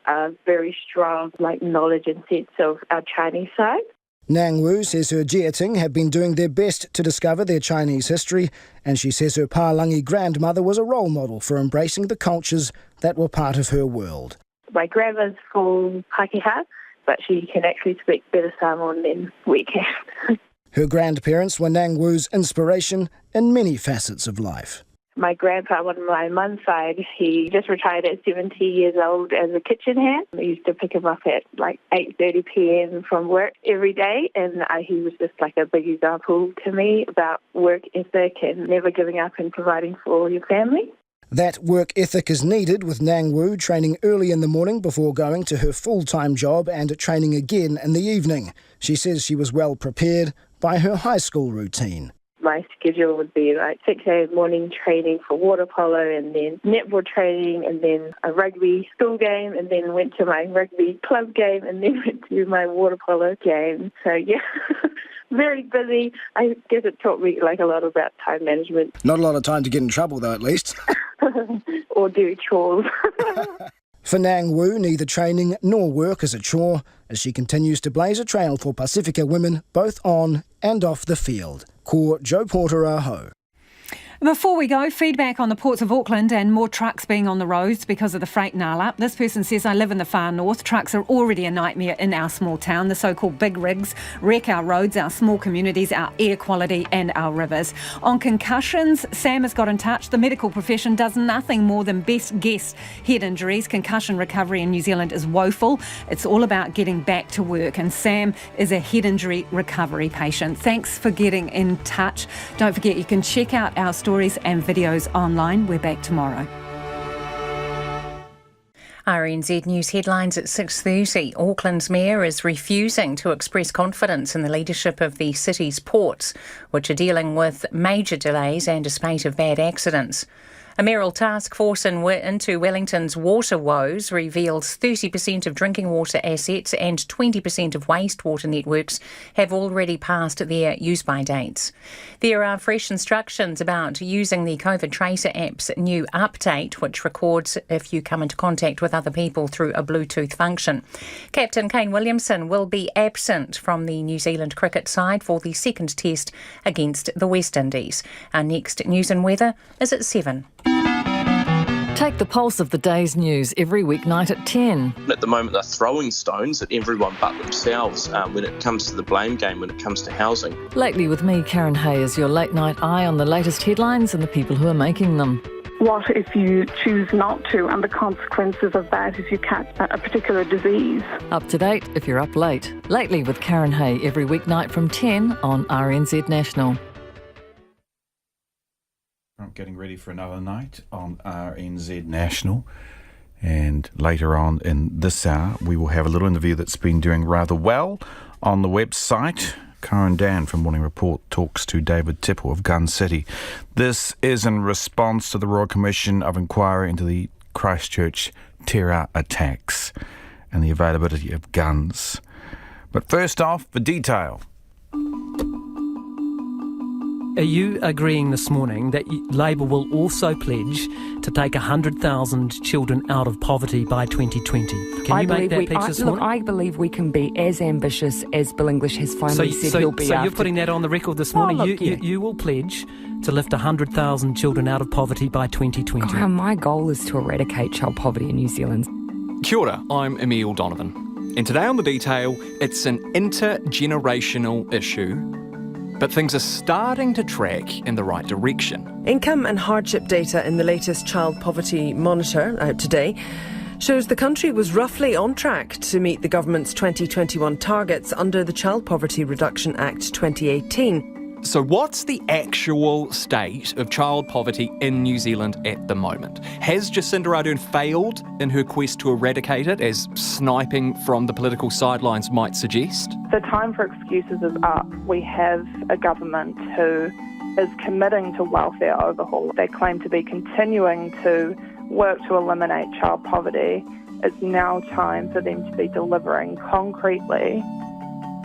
a very strong knowledge and sense of our Chinese side. Nangwu says her Jieting have been doing their best to discover their Chinese history, and she says her Palangi grandmother was a role model for embracing the cultures that were part of her world. My grandma's full Pakeha, but she can actually speak better Samoan than we can. Her grandparents were Nangwu's inspiration in many facets of life. My grandpa on my mum's side, he just retired at 70 years old as a kitchen hand. I used to pick him up at 8:30 p.m. from work every day, and he was just a big example to me about work ethic and never giving up and providing for your family. That work ethic is needed, with Nangwu training early in the morning before going to her full-time job and training again in the evening. She says she was well prepared by her high school routine. My schedule would be 6 a.m. morning training for water polo, and then netball training, and then a rugby school game, and then went to my rugby club game, and then went to my water polo game. So yeah, very busy. I guess it taught me a lot about time management. Not a lot of time to get in trouble though, at least. Or do chores. For Nangwu, neither training nor work is a chore, as she continues to blaze a trail for Pacifica women both on and off the field. Ko Joe Porter aho. Before we go, feedback on the Ports of Auckland and more trucks being on the roads because of the freight gnarl-up. This person says, I live in the far north. Trucks are already a nightmare in our small town. The so-called big rigs wreck our roads, our small communities, our air quality and our rivers. On concussions, Sam has got in touch. The medical profession does nothing more than best guess head injuries. Concussion recovery in New Zealand is woeful. It's all about getting back to work, and Sam is a head injury recovery patient. Thanks for getting in touch. Don't forget, you can check out our stories and videos online. We're back tomorrow. RNZ News headlines at 6:30. Auckland's mayor is refusing to express confidence in the leadership of the city's ports, which are dealing with major delays and a spate of bad accidents. A mayoral task force into Wellington's water woes reveals 30% of drinking water assets and 20% of wastewater networks have already passed their use-by dates. There are fresh instructions about using the COVID Tracer app's new update, which records if you come into contact with other people through a Bluetooth function. Captain Kane Williamson will be absent from the New Zealand cricket side for the second test against the West Indies. Our next news and weather is at 7. Take the pulse of the day's news every weeknight at 10. At the moment, they're throwing stones at everyone but themselves when it comes to the blame game, when it comes to housing. Lately with me, Karen Hay, is your late night eye on the latest headlines and the people who are making them. What if you choose not to, and the consequences of that if you catch a particular disease? Up to date if you're up late. Lately with Karen Hay every weeknight from 10 on RNZ National. I'm getting ready for another night on RNZ National, and later on in this hour we will have a little interview that's been doing rather well on the website. Karen Dan from Morning Report talks to David Tipple of Gun City. This is in response to the Royal Commission of Inquiry into the Christchurch terror attacks and the availability of guns. But first off, the detail. Are you agreeing this morning that Labour will also pledge to take 100,000 children out of poverty by 2020? Can you make that pledge this morning? Look, I believe we can be as ambitious as Bill English has finally said he'll be. So you're putting that on the record this morning? You will pledge to lift 100,000 children out of poverty by 2020? My goal is to eradicate child poverty in New Zealand. Kia ora, I'm Emile Donovan. And today on The Detail, it's an intergenerational issue, but things are starting to track in the right direction. Income and hardship data in the latest Child Poverty Monitor, out today, shows the country was roughly on track to meet the government's 2021 targets under the Child Poverty Reduction Act 2018. So what's the actual state of child poverty in New Zealand at the moment? Has Jacinda Ardern failed in her quest to eradicate it, as sniping from the political sidelines might suggest? The time for excuses is up. We have a government who is committing to welfare overhaul. They claim to be continuing to work to eliminate child poverty. It's now time for them to be delivering concretely.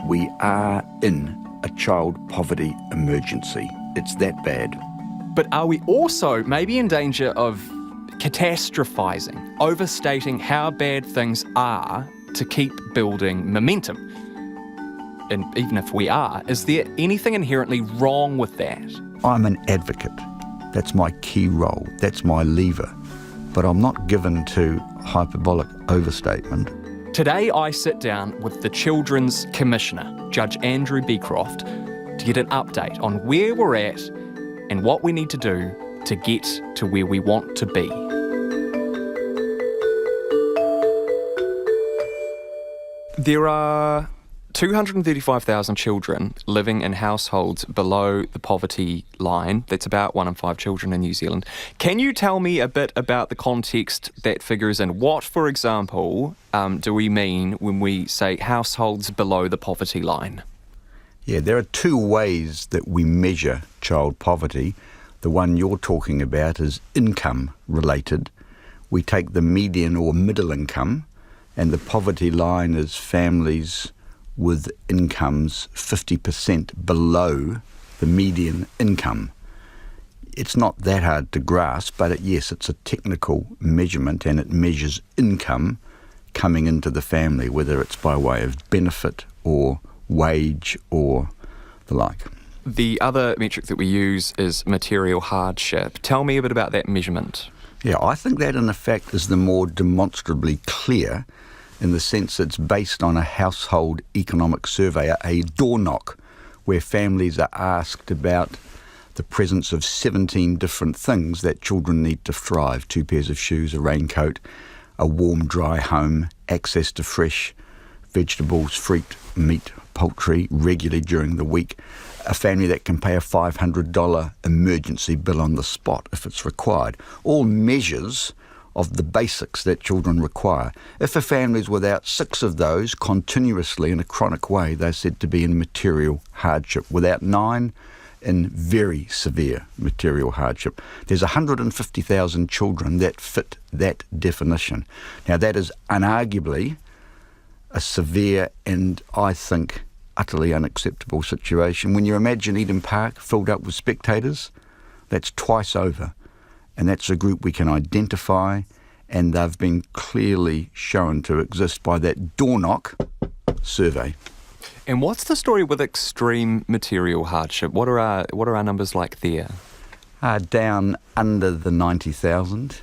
We are in a child poverty emergency. It's that bad. But are we also maybe in danger of catastrophising, overstating how bad things are to keep building momentum? And even if we are, is there anything inherently wrong with that? I'm an advocate. That's my key role. That's my lever. But I'm not given to hyperbolic overstatement. Today I sit down with the Children's Commissioner, Judge Andrew Beecroft, to get an update on where we're at and what we need to do to get to where we want to be. There are 235,000 children living in households below the poverty line. That's about 1 in 5 children in New Zealand. Can you tell me a bit about the context that figures in? What, for example, do we mean when we say households below the poverty line? Yeah, there are two ways that we measure child poverty. The one you're talking about is income related. We take the median or middle income, and the poverty line is families with incomes 50% below the median income. It's not that hard to grasp, but yes, it's a technical measurement, and it measures income coming into the family, whether it's by way of benefit or wage or the like. The other metric that we use is material hardship. Tell me a bit about that measurement. Yeah, I think that in effect is the more demonstrably clear, in the sense it's based on a household economic survey, a door knock, where families are asked about the presence of 17 different things that children need to thrive: 2 pairs of shoes, a raincoat, a warm, dry home, access to fresh vegetables, fruit, meat, poultry regularly during the week, a family that can pay a $500 emergency bill on the spot if it's required. All measures of the basics that children require. If a family is without 6 of those continuously in a chronic way, they're said to be in material hardship. Without 9, in very severe material hardship. There's 150,000 children that fit that definition. Now, that is unarguably a severe and, I think, utterly unacceptable situation. When you imagine Eden Park filled up with spectators, that's twice over. And that's a group we can identify, and they've been clearly shown to exist by that door knock survey. And what's the story with extreme material hardship? What are our numbers like there? Down under the 90,000.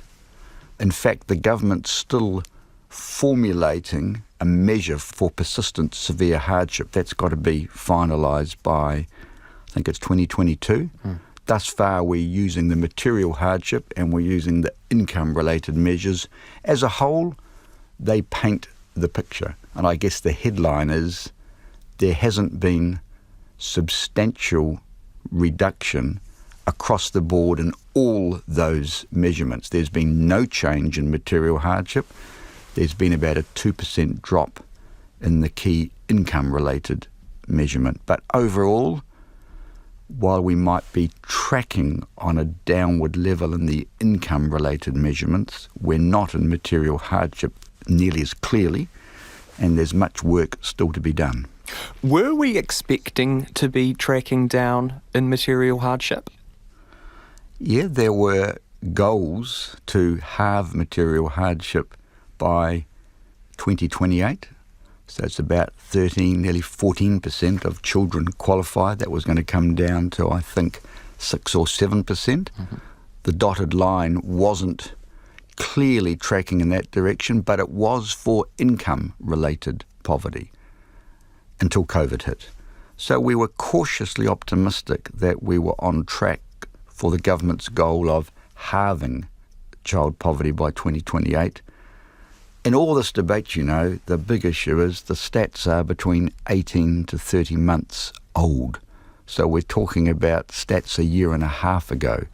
In fact, the government's still formulating a measure for persistent severe hardship. That's got to be finalised by, I think it's 2022. Thus far, we're using the material hardship and we're using the income-related measures. As a whole, they paint the picture. And I guess the headline is, there hasn't been substantial reduction across the board in all those measurements. There's been no change in material hardship. There's been about a 2% drop in the key income-related measurement. But overall, while we might be tracking on a downward level in the income-related measurements, we're not in material hardship nearly as clearly, and there's much work still to be done. Were we expecting to be tracking down in material hardship? Yeah, there were goals to halve material hardship by 2028. So it's about 13, nearly 14% of children qualify. That was going to come down to, I think, 6 or 7%. The dotted line wasn't clearly tracking in that direction, but it was for income-related poverty until COVID hit. So we were cautiously optimistic that we were on track for the government's goal of halving child poverty by 2028. In all this debate, you know, the big issue is the stats are between 18 to 30 months old. So we're talking about stats a year and a half ago.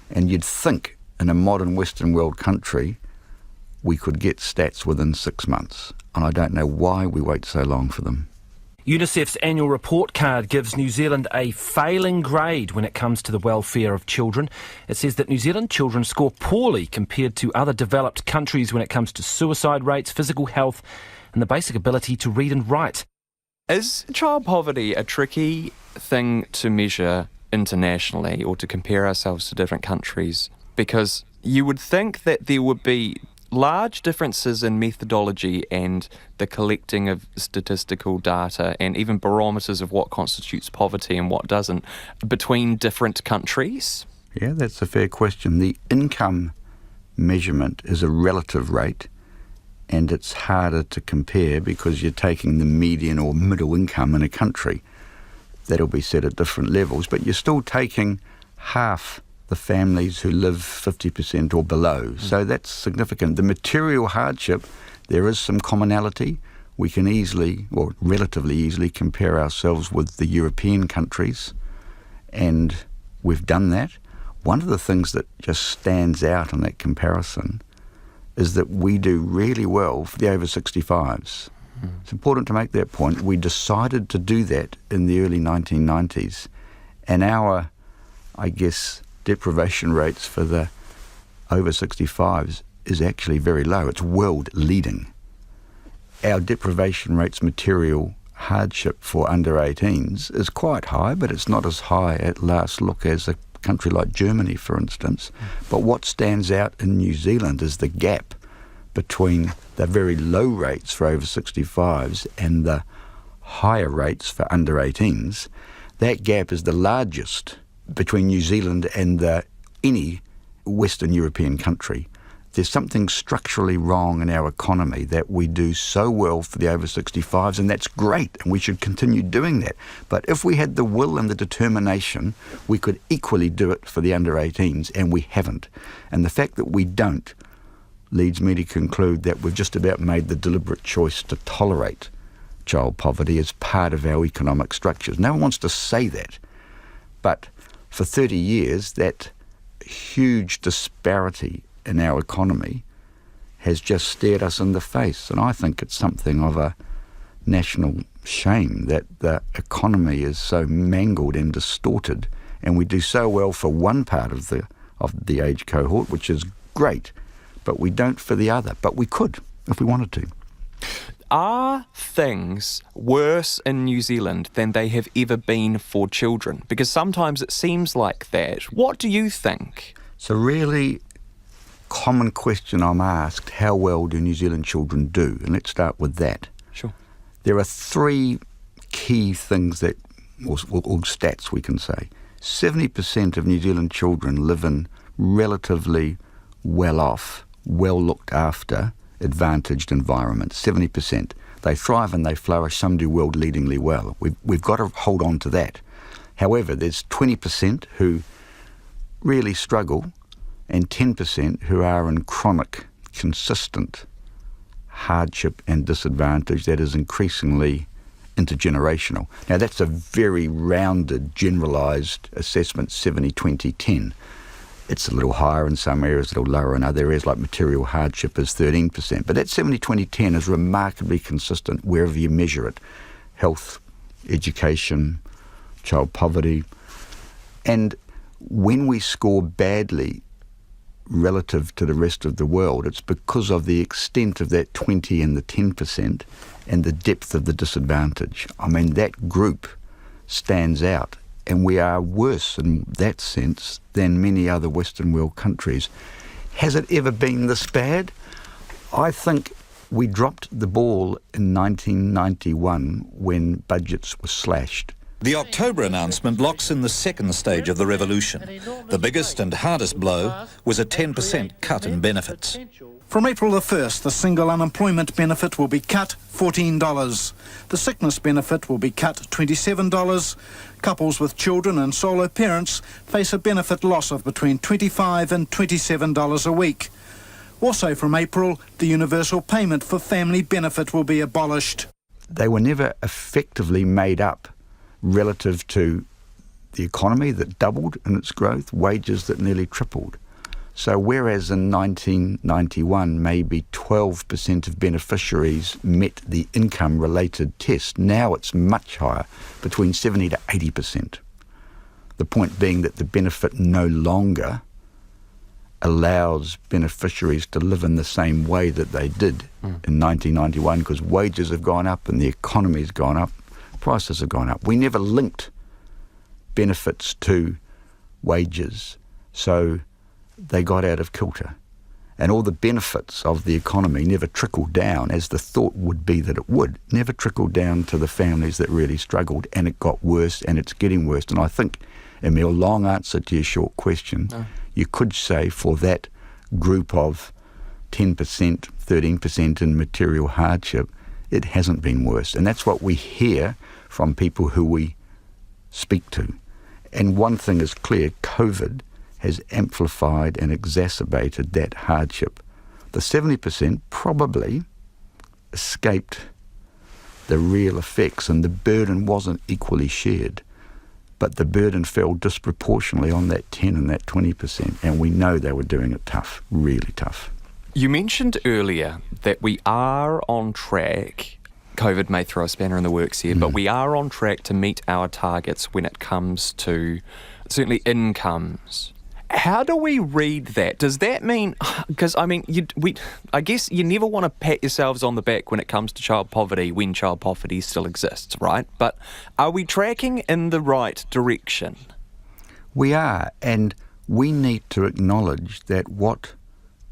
And you'd think in a modern Western world country, we could get stats within 6 months. And I don't know why we wait so long for them. UNICEF's annual report card gives New Zealand a failing grade when it comes to the welfare of children. It says that New Zealand children score poorly compared to other developed countries when it comes to suicide rates, physical health and the basic ability to read and write. Is child poverty a tricky thing to measure internationally or to compare ourselves to different countries? Because you would think that there would be large differences in methodology and the collecting of statistical data and even barometers of what constitutes poverty and what doesn't between different countries? Yeah, that's a fair question. The income measurement is a relative rate, and it's harder to compare because you're taking the median or middle income in a country. That'll be set at different levels, but you're still taking half the families who live 50% or below. So that's significant. The material hardship, there is some commonality. We can easily, or relatively easily, compare ourselves with the European countries, and we've done that. One of the things that just stands out in that comparison is that we do really well for the over 65s. It's important to make that point. We decided to do that in the early 1990s, and our, I guess, deprivation rates for the over 65s is actually very low. It's world leading. Our deprivation rates, material hardship for under 18s is quite high, but it's not as high at last look as a country like Germany, for instance. But what stands out in New Zealand is the gap between the very low rates for over 65s and the higher rates for under 18s. That gap is the largest between New Zealand and any Western European country. There's something structurally wrong in our economy that we do so well for the over 65s, and that's great, and we should continue doing that. But if we had the will and the determination, we could equally do it for the under 18s, and we haven't. And the fact that we don't leads me to conclude that we've just about made the deliberate choice to tolerate child poverty as part of our economic structures. No one wants to say that, but for 30 years, that huge disparity in our economy has just stared us in the face. And I think it's something of a national shame that the economy is so mangled and distorted And we do so well for one part of the age cohort, which is great, but we don't for the other. But we could if we wanted to. Are things worse in New Zealand than they have ever been for children? Because sometimes it seems like that. What do you think? It's a really common question I'm asked: how well do New Zealand children do? And let's start with that. Sure. There are three key things that, or stats we can say. 70% of New Zealand children live in relatively well-off, well-looked after, advantaged environments. 70%. They thrive and they flourish. Some do world-leadingly well. We've got to hold on to that. However, there's 20% who really struggle and 10% who are in chronic, consistent hardship and disadvantage that is increasingly intergenerational. Now, that's a very rounded, generalised assessment, 70, 20, 10. It's a little higher in some areas, a little lower in other areas, like material hardship is 13%. But that 70, 20, 10 is remarkably consistent wherever you measure it. Health, education, child poverty. And when we score badly relative to the rest of the world, it's because of the extent of that 20 and the 10% and the depth of the disadvantage. I mean, that group stands out. And we are worse in that sense than many other Western world countries. Has it ever been this bad? I think we dropped the ball in 1991 when budgets were slashed. The October announcement locks in the second stage of the revolution. The biggest and hardest blow was a 10% cut in benefits. From April the 1st, the single unemployment benefit will be cut $14. The sickness benefit will be cut $27. Couples with children and solo parents face a benefit loss of between $25 and $27 a week. Also from April, the universal payment for family benefit will be abolished. They were never effectively made up relative to the economy that doubled in its growth, wages that nearly tripled. So whereas in 1991 maybe 12% of beneficiaries met the income-related test, now it's much higher, between 70 to 80%. The point being that the benefit no longer allows beneficiaries to live in the same way that they did in 1991, because wages have gone up and the economy's gone up, prices have gone up. We never linked benefits to wages, so they got out of kilter. And all the benefits of the economy never trickled down, as the thought would be that it would, never trickled down to the families that really struggled, and it got worse, and it's getting worse. And I think, Emil, long answer to your short question, you could say for that group of 10%, 13% in material hardship, it hasn't been worse. And that's what we hear from people who we speak to. And one thing is clear, COVID has amplified and exacerbated that hardship. The 70% probably escaped the real effects, and the burden wasn't equally shared, but the burden fell disproportionately on that 10 and that 20%, and we know they were doing it tough, really tough. You mentioned earlier that we are on track. COVID may throw a spanner in the works here, but we are on track to meet our targets when it comes to certainly incomes. How do we read that? Does that mean, because I mean, I guess you never want to pat yourselves on the back when it comes to child poverty when child poverty still exists, right? But are we tracking in the right direction? We are, and we need to acknowledge that what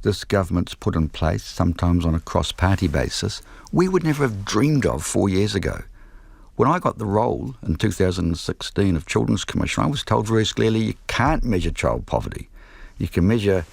this government's put in place, sometimes on a cross-party basis, we would never have dreamed of 4 years ago. When I got the role in 2016 of Children's Commissioner, I was told very clearly you can't measure child poverty. You can measure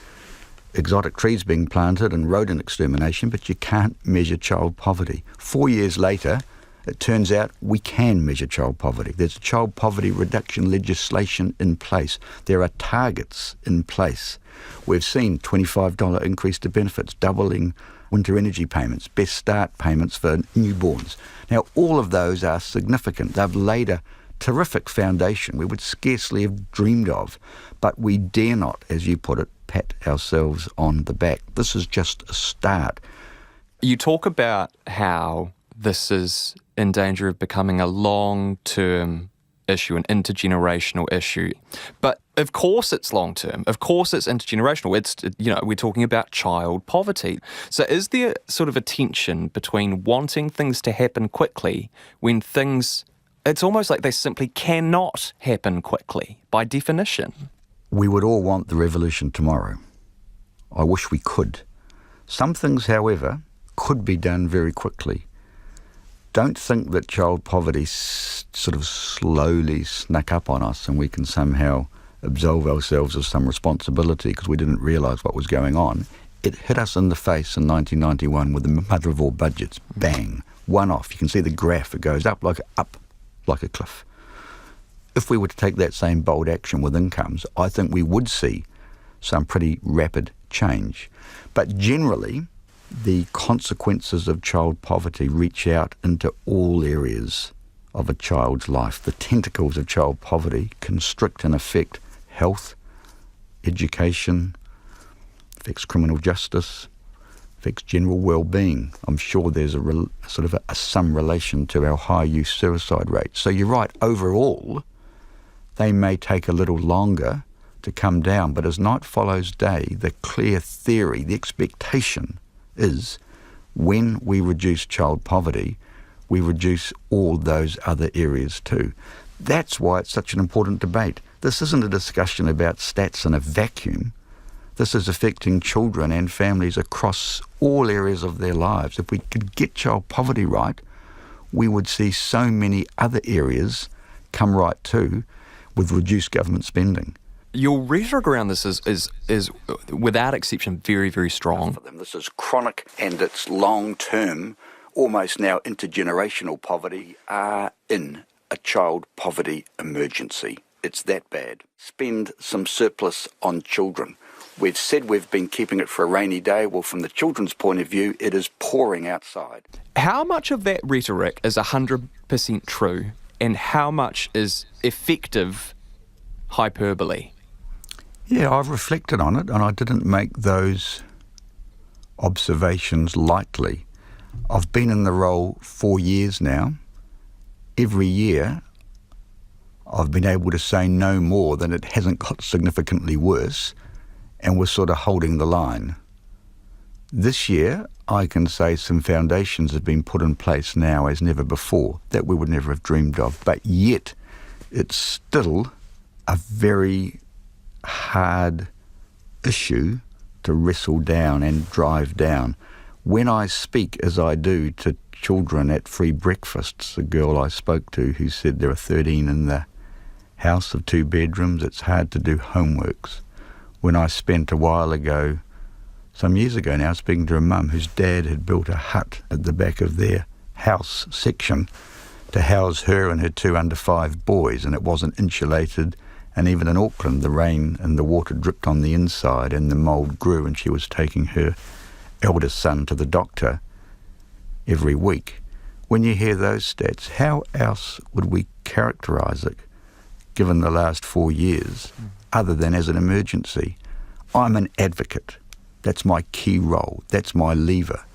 exotic trees being planted and rodent extermination, but you can't measure child poverty. 4 years later, it turns out we can measure child poverty. There's child poverty reduction legislation in place. There are targets in place. We've seen $25 increase to benefits, doubling winter energy payments, best start payments for newborns. Now, all of those are significant. They've laid a terrific foundation we would scarcely have dreamed of, but we dare not, as you put it, pat ourselves on the back. This is just a start. You talk about how this is in danger of becoming a long-term issue, an intergenerational issue. But of course it's long-term. Of course it's intergenerational. It's, we're talking about child poverty. So is there sort of a tension between wanting things to happen quickly when things, it's almost like they simply cannot happen quickly by definition? We would all want the revolution tomorrow. I wish we could. Some things, however, could be done very quickly. Don't think that child poverty sort of slowly snuck up on us and we can somehow absolve ourselves of some responsibility because we didn't realise what was going on. It hit us in the face in 1991 with the mother of all budgets. Bang. One off. You can see the graph. It goes up like a cliff. If we were to take that same bold action with incomes, I think we would see some pretty rapid change. But generally, the consequences of child poverty reach out into all areas of a child's life. The tentacles of child poverty constrict and affect health, education, affects criminal justice, affects general well-being. I'm sure there's some relation to our high youth suicide rate. So you're right, overall, they may take a little longer to come down, but as night follows day, the clear theory, the expectation is when we reduce child poverty, we reduce all those other areas too. That's why it's such an important debate. This isn't a discussion about stats in a vacuum. This is affecting children and families across all areas of their lives. If we could get child poverty right, we would see so many other areas come right too with reduced government spending. Your rhetoric around this is without exception very, very strong. This is chronic and it's long-term, almost now intergenerational poverty are in a child poverty emergency. It's that bad. Spend some surplus on children. We've said we've been keeping it for a rainy day. Well, from the children's point of view, it is pouring outside. How much of that rhetoric is 100% true and how much is effective hyperbole? Yeah, I've reflected on it and I didn't make those observations lightly. I've been in the role 4 years now. Every year I've been able to say no more than it hasn't got significantly worse, and we're sort of holding the line. This year I can say some foundations have been put in place now as never before that we would never have dreamed of, but yet it's still a very hard issue to wrestle down and drive down. When I speak, as I do, to children at free breakfasts, a girl I spoke to who said there are 13 in the house of 2 bedrooms, it's hard to do homeworks. When I spent a while ago, some years ago now, speaking to a mum whose dad had built a hut at the back of their house section to house her and her 2 under 5 boys, and it wasn't insulated. And even in Auckland, the rain and the water dripped on the inside and the mould grew, and she was taking her eldest son to the doctor every week. When you hear those stats, how else would we characterise it, given the last 4 years, other than as an emergency? I'm an advocate. That's my key role. That's my lever.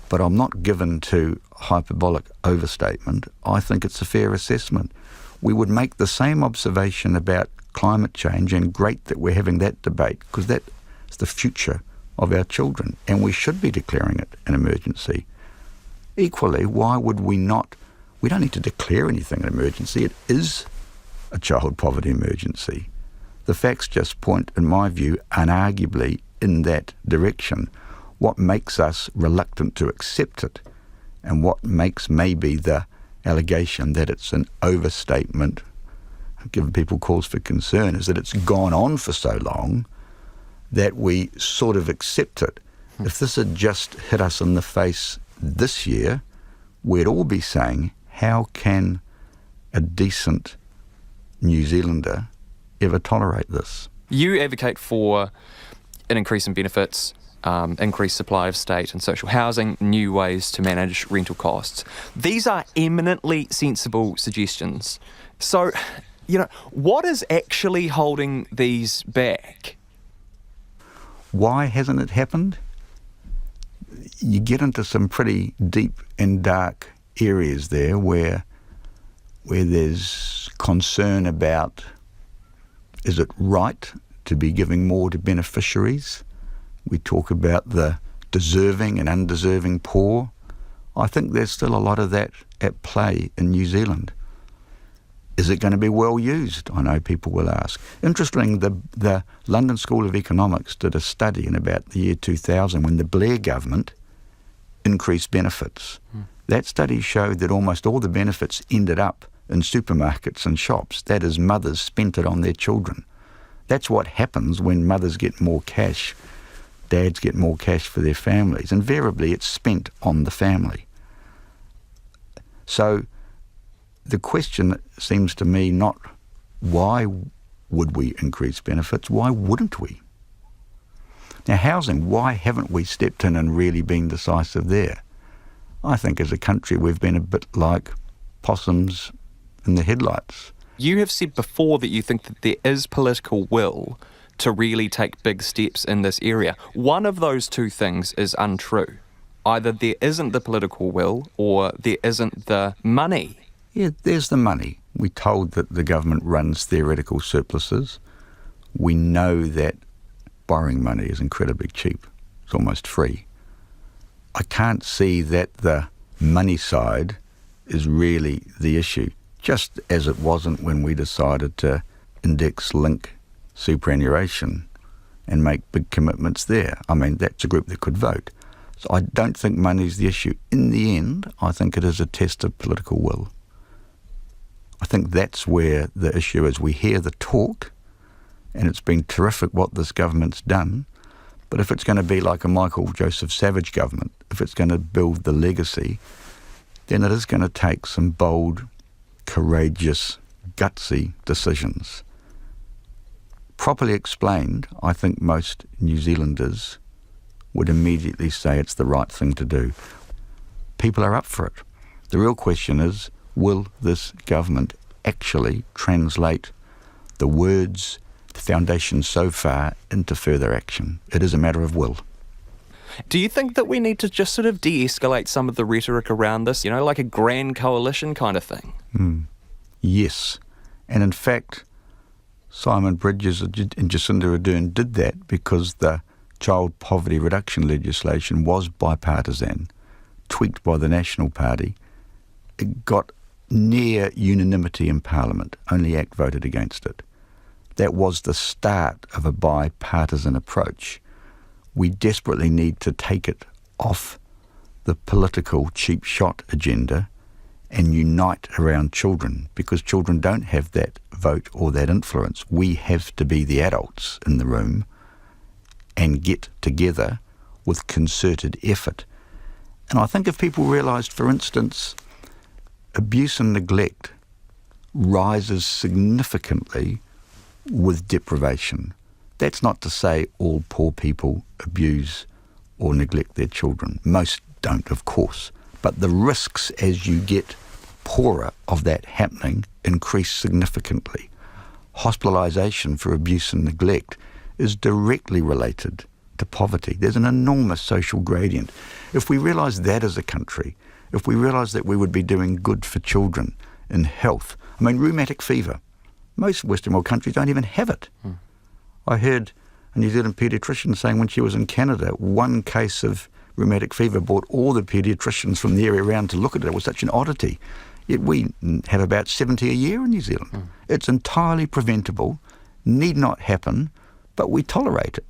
But I'm not given to hyperbolic overstatement. I think it's a fair assessment. We would make the same observation about climate change, and great that we're having that debate, because that is the future of our children, and we should be declaring it an emergency. Equally, why would we not? We don't need to declare anything an emergency. It is a child poverty emergency. The facts just point, in my view, unarguably in that direction. What makes us reluctant to accept it, and what makes maybe the allegation that it's an overstatement, giving people cause for concern, is that it's gone on for so long that we sort of accept it. If this had just hit us in the face this year, we'd all be saying, how can a decent New Zealander ever tolerate this? You advocate for an increase in benefits, increased supply of state and social housing, new ways to manage rental costs. These are eminently sensible suggestions. So, what is actually holding these back? Why hasn't it happened? You get into some pretty deep and dark areas there where there's concern about, is it right to be giving more to beneficiaries? We talk about the deserving and undeserving poor. I think there's still a lot of that at play in New Zealand. Is it going to be well used? I know people will ask. Interestingly, the London School of Economics did a study in about the year 2000 when the Blair government increased benefits. That study showed that almost all the benefits ended up in supermarkets and shops. That is, mothers spent it on their children. That's what happens when mothers get more cash, dads get more cash for their families. Invariably, it's spent on the family. So the question seems to me not why would we increase benefits, why wouldn't we? Now, housing, why haven't we stepped in and really been decisive there? I think as a country we've been a bit like possums in the headlights. You have said before that you think that there is political will to really take big steps in this area. One of those two things is untrue. Either there isn't the political will or there isn't the money. Yeah, there's the money. We're told that the government runs theoretical surpluses. We know that borrowing money is incredibly cheap. It's almost free. I can't see that the money side is really the issue, just as it wasn't when we decided to index-link superannuation and make big commitments there. I mean, that's a group that could vote. So I don't think money's the issue. In the end, I think it is a test of political will. I think that's where the issue is. We hear the talk, and it's been terrific what this government's done, but if it's going to be like a Michael Joseph Savage government, if it's going to build the legacy, then it is going to take some bold, courageous, gutsy decisions. Properly explained, I think most New Zealanders would immediately say it's the right thing to do. People are up for it. The real question is, will this government actually translate the words, the foundation so far, into further action? It is a matter of will. Do you think that we need to just sort of de-escalate some of the rhetoric around this, you know, like a grand coalition kind of thing? Yes. And in fact, Simon Bridges and Jacinda Ardern did that because the child poverty reduction legislation was bipartisan, tweaked by the National Party. It got near unanimity in Parliament. Only ACT voted against it. That was the start of a bipartisan approach. We desperately need to take it off the political cheap shot agenda and unite around children, because children don't have that vote or that influence. We have to be the adults in the room and get together with concerted effort. And I think if people realised, for instance, abuse and neglect rises significantly with deprivation. That's not to say all poor people abuse or neglect their children. Most don't, of course. But the risks as you get poorer of that happening increase significantly. Hospitalisation for abuse and neglect is directly related to poverty. There's an enormous social gradient. If we realise that as a country, if we realise that we would be doing good for children in health, I mean, rheumatic fever, most Western world countries don't even have it. I heard a New Zealand paediatrician saying when she was in Canada, one case of rheumatic fever brought all the paediatricians from the area around to look at it. It was such an oddity. Yet we have about 70 a year in New Zealand. It's entirely preventable, need not happen, but we tolerate it.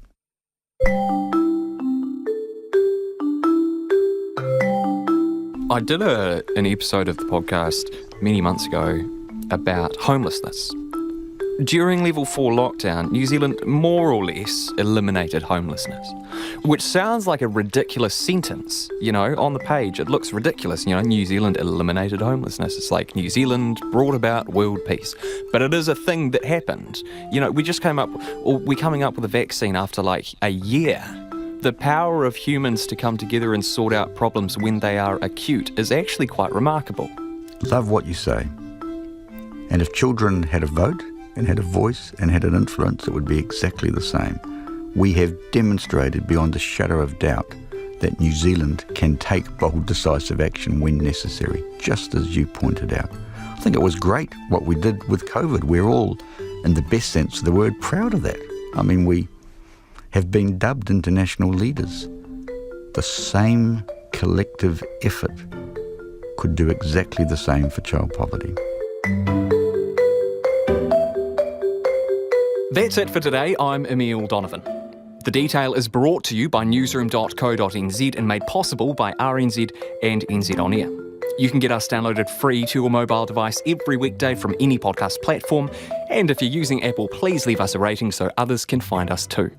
I did an episode of the podcast many months ago about homelessness. During level 4 lockdown, New Zealand more or less eliminated homelessness, which sounds like a ridiculous sentence. You know, on the page it looks ridiculous. You know, New Zealand eliminated homelessness. It's like New Zealand brought about world peace. But it is a thing that happened. You know, we're coming up with a vaccine after like a year. The power of humans to come together and sort out problems when they are acute is actually quite remarkable. Love what you say. And if children had a vote and had a voice and had an influence, it would be exactly the same. We have demonstrated beyond a shadow of doubt that New Zealand can take bold, decisive action when necessary, just as you pointed out. I think it was great what we did with COVID. We're all, in the best sense of the word, proud of that. I mean, we have been dubbed international leaders. The same collective effort could do exactly the same for child poverty. That's it for today. I'm Emile Donovan. The Detail is brought to you by newsroom.co.nz and made possible by RNZ and NZ On Air. You can get us downloaded free to your mobile device every weekday from any podcast platform, and if you're using Apple, please leave us a rating so others can find us too.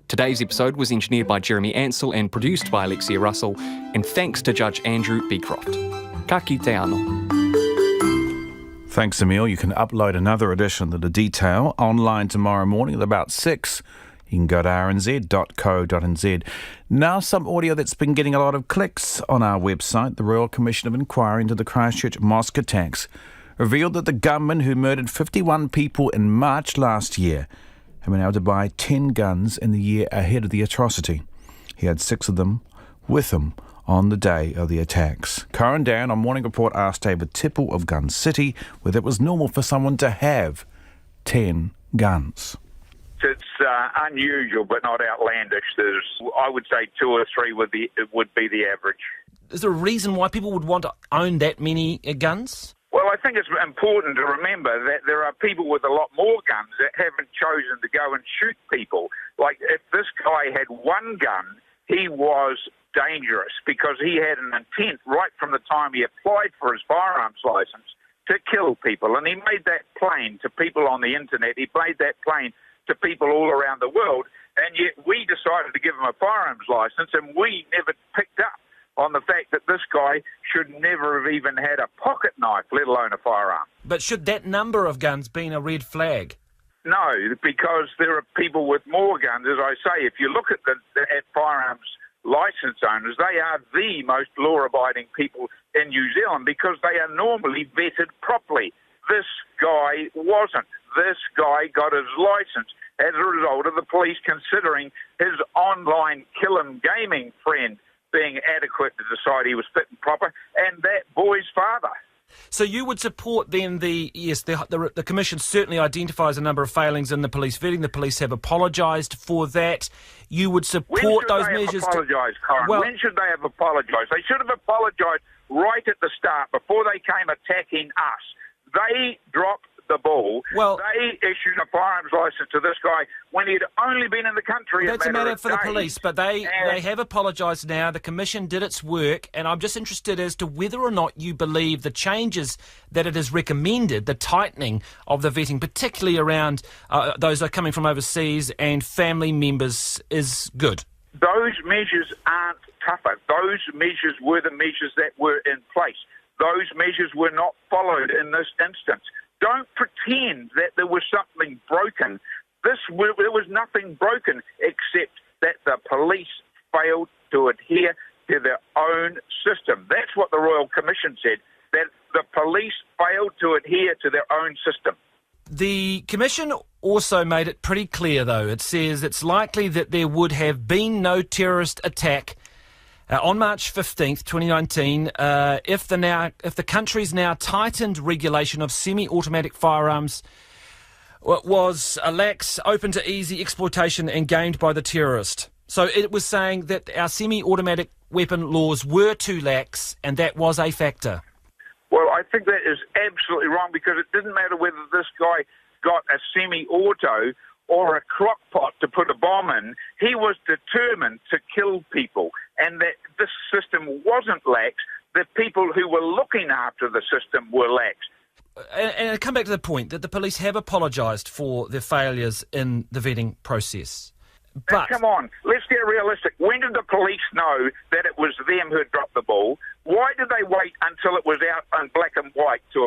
Today's episode was engineered by Jeremy Ansell and produced by Alexia Russell, and thanks to Judge Andrew Beecroft. Ka kite anō. Thanks, Emile. You can upload another edition of The Detail online tomorrow morning at about 6. You can go to rnz.co.nz. Now some audio that's been getting a lot of clicks on our website. The Royal Commission of Inquiry into the Christchurch mosque attacks revealed that the gunman who murdered 51 people in March last year had been able to buy 10 guns in the year ahead of the atrocity. He had 6 of them with him on the day of the attacks. Corin Down on Morning Report asked David Tipple of Gun City whether it was normal for someone to have 10 guns. It's unusual but not outlandish. There's, I would say, 2 or 3 would be the average. Is there a reason why people would want to own that many guns? Well, I think it's important to remember that there are people with a lot more guns that haven't chosen to go and shoot people. Like, if this guy had 1 gun, he was dangerous because he had an intent right from the time he applied for his firearms licence to kill people. And he made that plain to people on the internet. He made that plain to people all around the world. And yet we decided to give him a firearms licence, and we never picked up on the fact that this guy should never have even had a pocket knife, let alone a firearm. But should that number of guns been a red flag? No, because there are people with more guns. As I say, if you look at at firearms licence owners, they are the most law-abiding people in New Zealand because they are normally vetted properly. This guy wasn't. This guy got his licence as a result of the police considering his online kill-em gaming friend being adequate to decide he was fit and proper, and that boy's father. So you would support then the Commission certainly identifies a number of failings in the police vetting. The police have apologised for that. You would support those measures. When should they have apologised, Corin? Well, when should they have apologised? They should have apologised right at the start before they came attacking us. They dropped the ball. Well, they issued a firearms licence to this guy when he'd only been in the country. That's a matter for the police, but they have apologised now. The Commission did its work, and I'm just interested as to whether or not you believe the changes that it has recommended, the tightening of the vetting, particularly around those that are coming from overseas and family members, is good. Those measures aren't tougher. Those measures were the measures that were in place. Those measures were not followed in this instance. Don't pretend that there was something broken. There was nothing broken except that the police failed to adhere to their own system. That's what the Royal Commission said, that the police failed to adhere to their own system. The Commission also made it pretty clear, though. It says it's likely that there would have been no terrorist attack on March 15th, 2019, if the country's now tightened regulation of semi-automatic firearms was lax, open to easy exploitation and gained by the terrorist. So it was saying that our semi-automatic weapon laws were too lax, and that was a factor. Well, I think that is absolutely wrong because it didn't matter whether this guy got a semi-auto or a crock pot to put a bomb in. He was determined to kill people, and that this system wasn't lax. The people who were looking after the system were lax. And I come back to the point that the police have apologised for their failures in the vetting process. But come on, let's get realistic. When did the police know that it was them who had dropped the ball? Why did they wait until it was out in black and white to